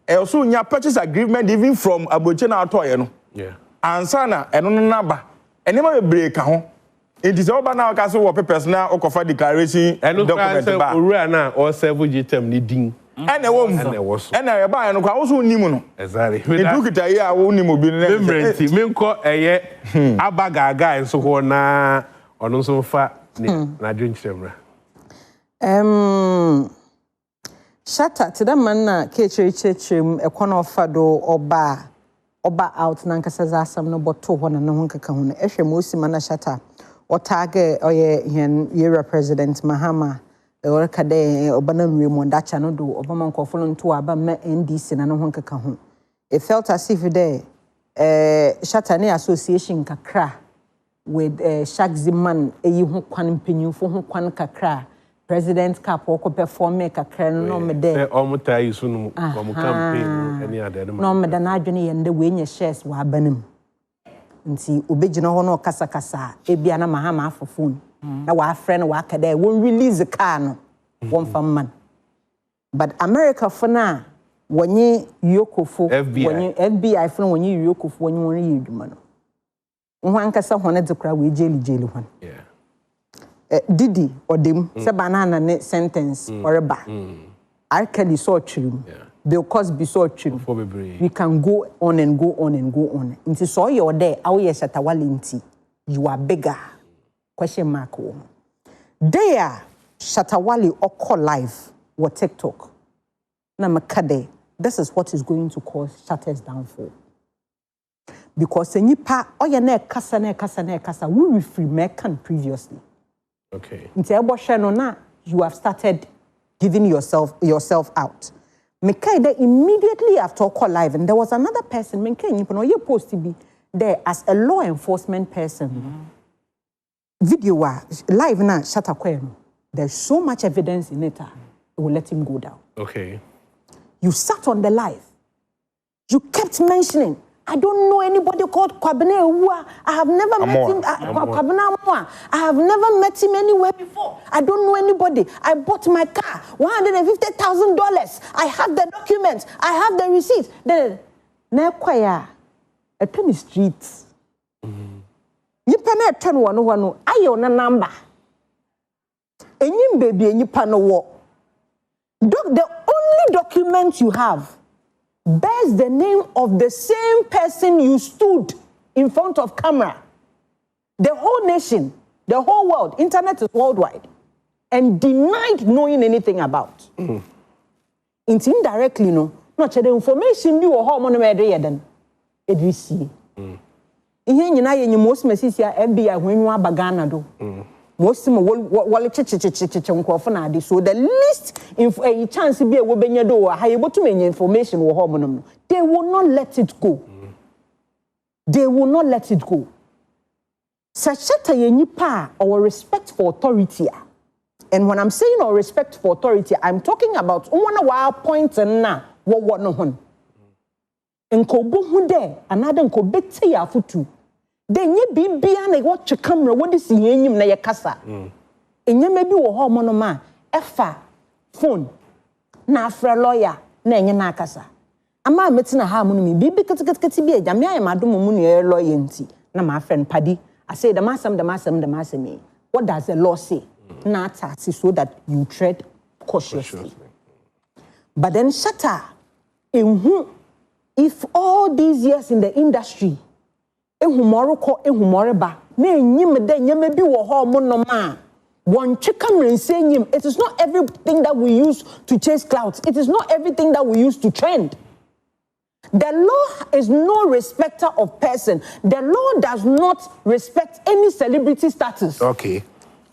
also in your purchase agreement, even from Abochena Toy. Yeah. And Sana, and on number. And never break. It is over now because we personal Okomfour declaration document ba. Owura na or serve Showtym ni din. And a woman. And I buy no kwa so nimu no. Exactly. It took it a wo nimu bi no. Membrenti menko abagaga enso ho na ono so fa ni na dwonkyeremra. Shatta to the man na kechirechirem ekono fado oba out na nkasa za asam no boto ho na ho nkaka ho na ehwe mosi mana Shatta otage oye Yera President Mahama or kade obana mremo ndacha no do obama nkofo nto aba ma NDC na no ho nkaka ho. It felt as if there Shatta ne association kakra with Mann eyi ho kwan mpanyimfo ho kwan kakra President Cap or perform kakra no me there omuta yisu no omu campaign any other no me da na adwene yende we nya shares wa abanim nti obegina ho no kasa ebia na Mahama afo phone na wa friend wa kada won release the car no won fam man but America for na wonye EOCO fo wonye FBI for wonye EOCO fo wonye won yi dwuma no ho ankasa ho ne dekra we jeli ho yeah Didi or them say banana ne sentence or ba. Arkeli so true. Bill Cosby so true. We can go on and go on and go on. Into so you're there, our Shatta Wale you are bigger. Question mark. There, Shatta Wale or call live or TikTok. Namakade. This is what is going to cause Shatta's downfall. Because when you pa or your neck kasa we were free Mekan previously. Okay. You have started giving yourself out. Mekaide immediately after call live, and there was another person. You're supposed to be there as a law enforcement person. Video live now, Shatta Wale. There's so much evidence in it. It will let him go down. Okay. You sat on the live. You kept mentioning. I don't know anybody called Kwabene. I have never met him. I have never met him anywhere before. I don't know anybody. I bought my car, $150,000. I have the documents. I have the receipt. Na kwaya, a penny streets. You pana turn one. I own a number. And you baby and you pana walk. The only document you have bears the name of the same person you stood in front of camera. The whole nation, the whole world, internet is worldwide, and denied knowing anything about. It's indirectly, no. Not the information you or hormone made then. It we see. Here you know most messages FBI when you are bagana do. Most so the least if a chance be a wobenya do are able to make information or hormone. They will not let it go. They will not let it go. Shatta yenipa our respect for authority. And when I'm saying our respect for authority, I'm talking about one of our points and now what no one. And kobo hunde another nkobete ya futu. Then ye be na watch a camera, what is yen na yakasa? And ye may be a hormonoma, efa, phone, na fra lawyer, na nakasa. Ama metina harmony, be because be a jamia, madam muni loyalty, na my friend Paddy. I say the massam me. What does the law say? Na taxi so that you tread cautiously. But then Shatta, if all these years in the industry, it is not everything that we use to chase clouds. It is not everything that we use to trend. The law is no respecter of person. The law does not respect any celebrity status. Okay.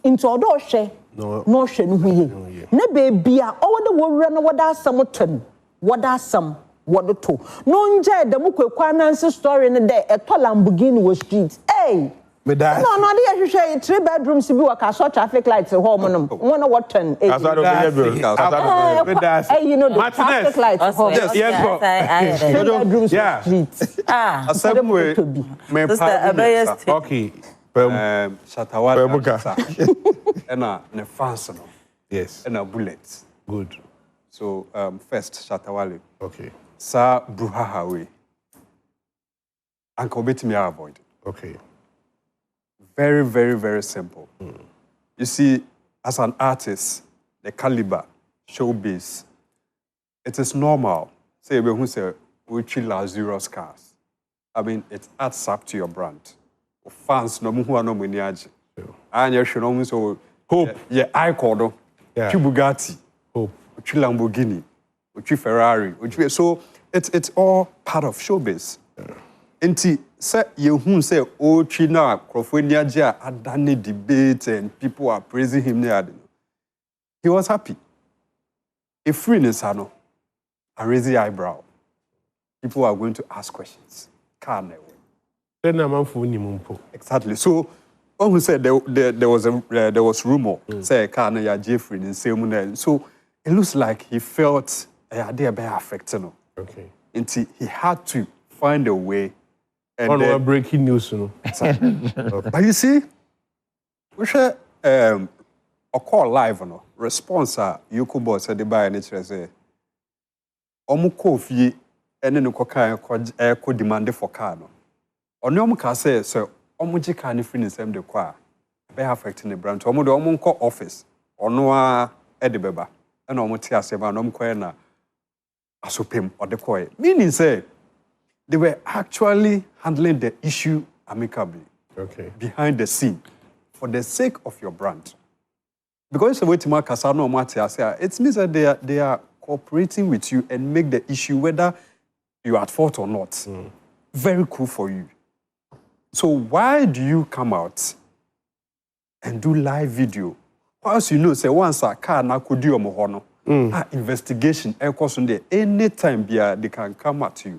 Into Odoshe, no she no ye. Ne baby a all the world run what are some what are some what the two. No nje the mukwe kwanansi story in the day a Lamborghini was street. Hey. No, they share 3 bedrooms to be a castle traffic lights at home. One what turn. You know the traffic lights at home. Yes, 3 bedrooms streets. Okay. Shatta Wale and a fancy. Yes. And a bullet. Good. So first Shatta Wale. Okay. Sa bruhahawe. Uncle bet me avoid. Okay. Very, very, very simple. You see, as an artist, the caliber, showbiz, it is normal. Say, who say, we chill luxurious cars. I mean, it adds up to your brand. Fans, no more, no money. And you should almost hope. Yeah, EOCO, Bugatti, hope, Lamborghini, Ferrari. So it's all part of showbiz. Inti say you who say China Crofoniaja had done a debate and people are praising him there. He was happy. If free Nisano, I raise the eyebrow. People are going to ask questions. Exactly. So, who said there was rumor say Kana Jeffrey in same. So it looks like he felt they are affected. Okay. Until he had to find a way. And then, breaking news, you know. But you see, we share a call live, no response. EOCO boss said the buy nature say, "Omuko fie ene no koka ko demand for car no." Onyo ka say so omuji car ni free ni sem de kwa be affecting the brand. Omo de omo nko office ono a e de beba. Na omo ti asema na omo ko na asopem odekoye. Meaning say they were actually handling the issue amicably, behind the scene, for the sake of your brand. Because it's a way to mark Kasano Matia, it means that they are cooperating with you and make the issue, whether you are at fault or not, very cool for you. So why do you come out and do live video? Whilst you know, say once a car na could do mohono, investigation, anytime they can come at you.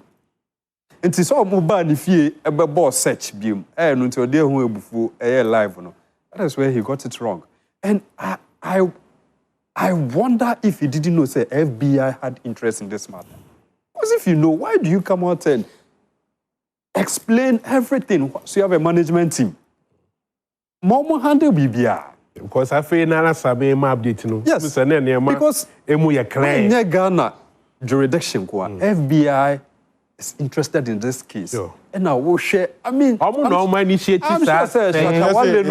It is all mobile if you ever boss search beam. No until they who before live no. That is where he got it wrong. And I wonder if he didn't know say FBI had interest in this matter. Because if you know, why do you come out and explain everything? So you have a management team. Momo handle BBR. Because I feel na sabe ma update no. Yes. Because emu ya clear. In Ghana jurisdiction FBI is interested in this case. Sure. And I will share. I mean, I'm sure Shatta Wale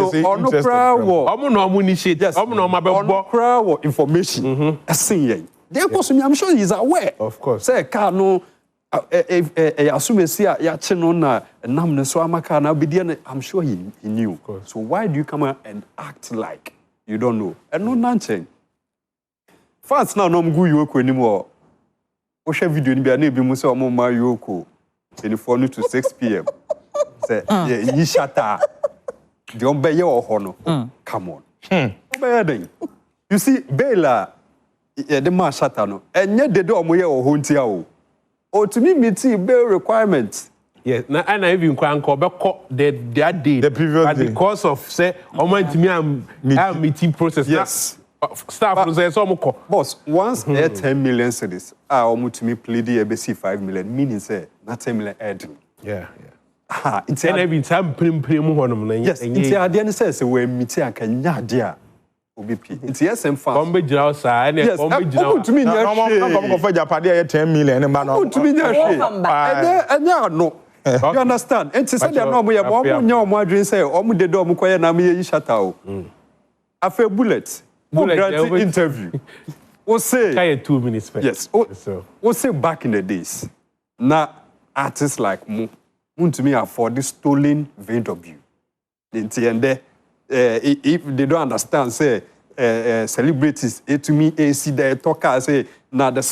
no information. I'm sure he's aware. Of course. Say car no. Assume say ya chino na namne so amaka na obedient. I'm sure he knew. So why do you come out and act like you don't know? And no nothing. Fans now no mgu EOCO anymore. Osha video ni bia na ebi mu se omo ma EOCO 24 to 6 p.m. Say yi Shatta. The ombe ye oho no. Come on. Obey. You see Bella the ma Shatta no. Enye de omo ye oho ntia o. O to me meet bail requirements. Yes, na and even kwa anko be that day. The previous day. Because of say omo ntimi am meeting process. Yes. Staff no say so omo. Boss, once 10 million cedis, omo to me plead the 5 million, meaning say na 10 million add. Yeah. It's every time prim honom na. Yes, it's idea says we meet and can nya OBP. It's yes and fast. Bombe jina sa and bombe jina. To me no for Japan 10 million man. To me no. You understand? And to say they no we nya omo adwin say omo de do omo koye na me yi Shatta o. Afa bullet interview. We say 2 minutes. Yes. We say back in the days. Now artists like me to me afford this stolen VW. If they don't understand, say celebrities, to me, see the talker say now the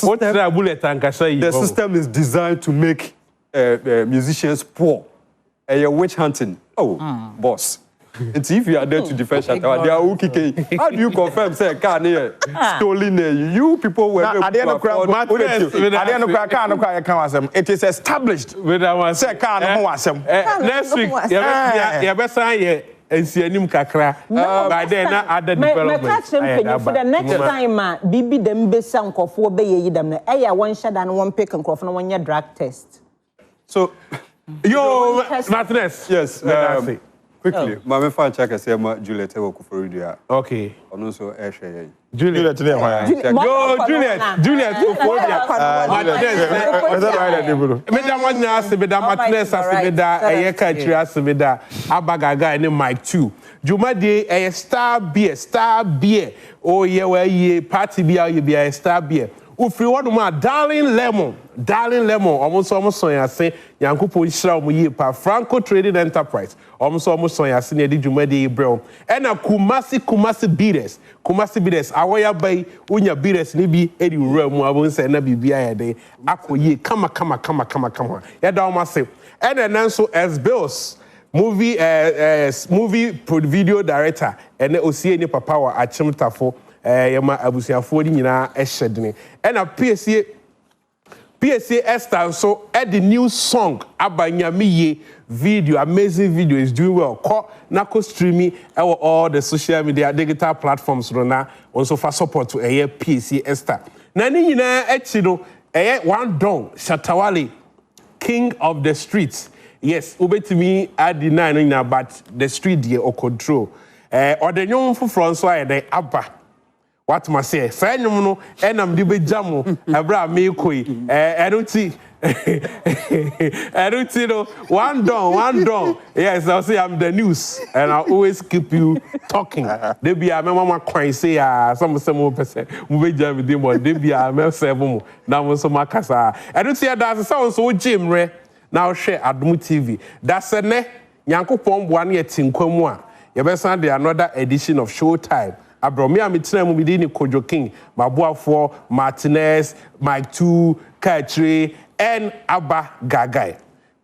system is designed to make musicians poor. You're witch hunting. Boss. And if you are there to defend Shatta, they are okay. How do you confirm say can here stolen? You people were it is established. Say can next week. Kakra. By then, other development. For the next time, Bibi them be some for be them. One shot and one pick and crop and 1 year drug test. So, yo, Martinez. Yes. Quickly, my fan check say Juliet Okomfour Kwadee. Okay. And also Eshe. Juliet today. Yo, Juliet Martinez. Madam Wanya Sebeda Martinez Sebeda Eyeka Chira Sebeda Abagaga and Mike 2. Jumadi a star beer. Oh yeah, where ye party beer you be a star beer. Ufri one more darling lemon almost so ya say Yankupo Shra mu pa Franco Trading Enterprise almost so ya say ne di Jumadi Ebro and a Kumasi beaters awaya bay unya beaters ni bi edi wura mu abon say na bibia ya de akoye kama ya da o ma say and then so as bills movie video director and osie ni papa wa achimtafo yema abusiafo ni nyina ehedene and a PSA Esther so at the new song Abanyamiye video, amazing video is doing well. Call Nako streaming all the social media digital platforms rona also for support to a PSA Esther. Nani nyina echido one don Shatta Wale, king of the streets. Yes, ubetimi at the nine but the street there or control. Or the young from so I abba. What must say? Say no, and I'm the big jamu. Abra me koi. I don't see no. One don. Yes, I'll say I'm the news, and I'll always keep you talking. They be a mama crying say some more percent. We jam with them, they be a mel 7. Now so makasa. I don't see that sound so Jim re. Now share Adom TV. That's a ne. Yanko pom 1 year tinkwamwa. You better send another edition of Showtime. Abromi amitena mu bidi ni Kojo Mabuafo, Martinez, Mike 2, Kachri, and Abba Gagai.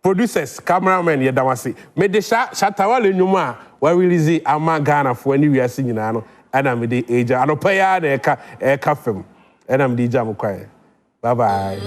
Producers, cameramen yedawasi. Mede Shatta Wale nyuma wa release ama Ghana for any we are singing ano. Ana mede eja ano paya na eka film. Ana mede jamu kwae. Bye bye.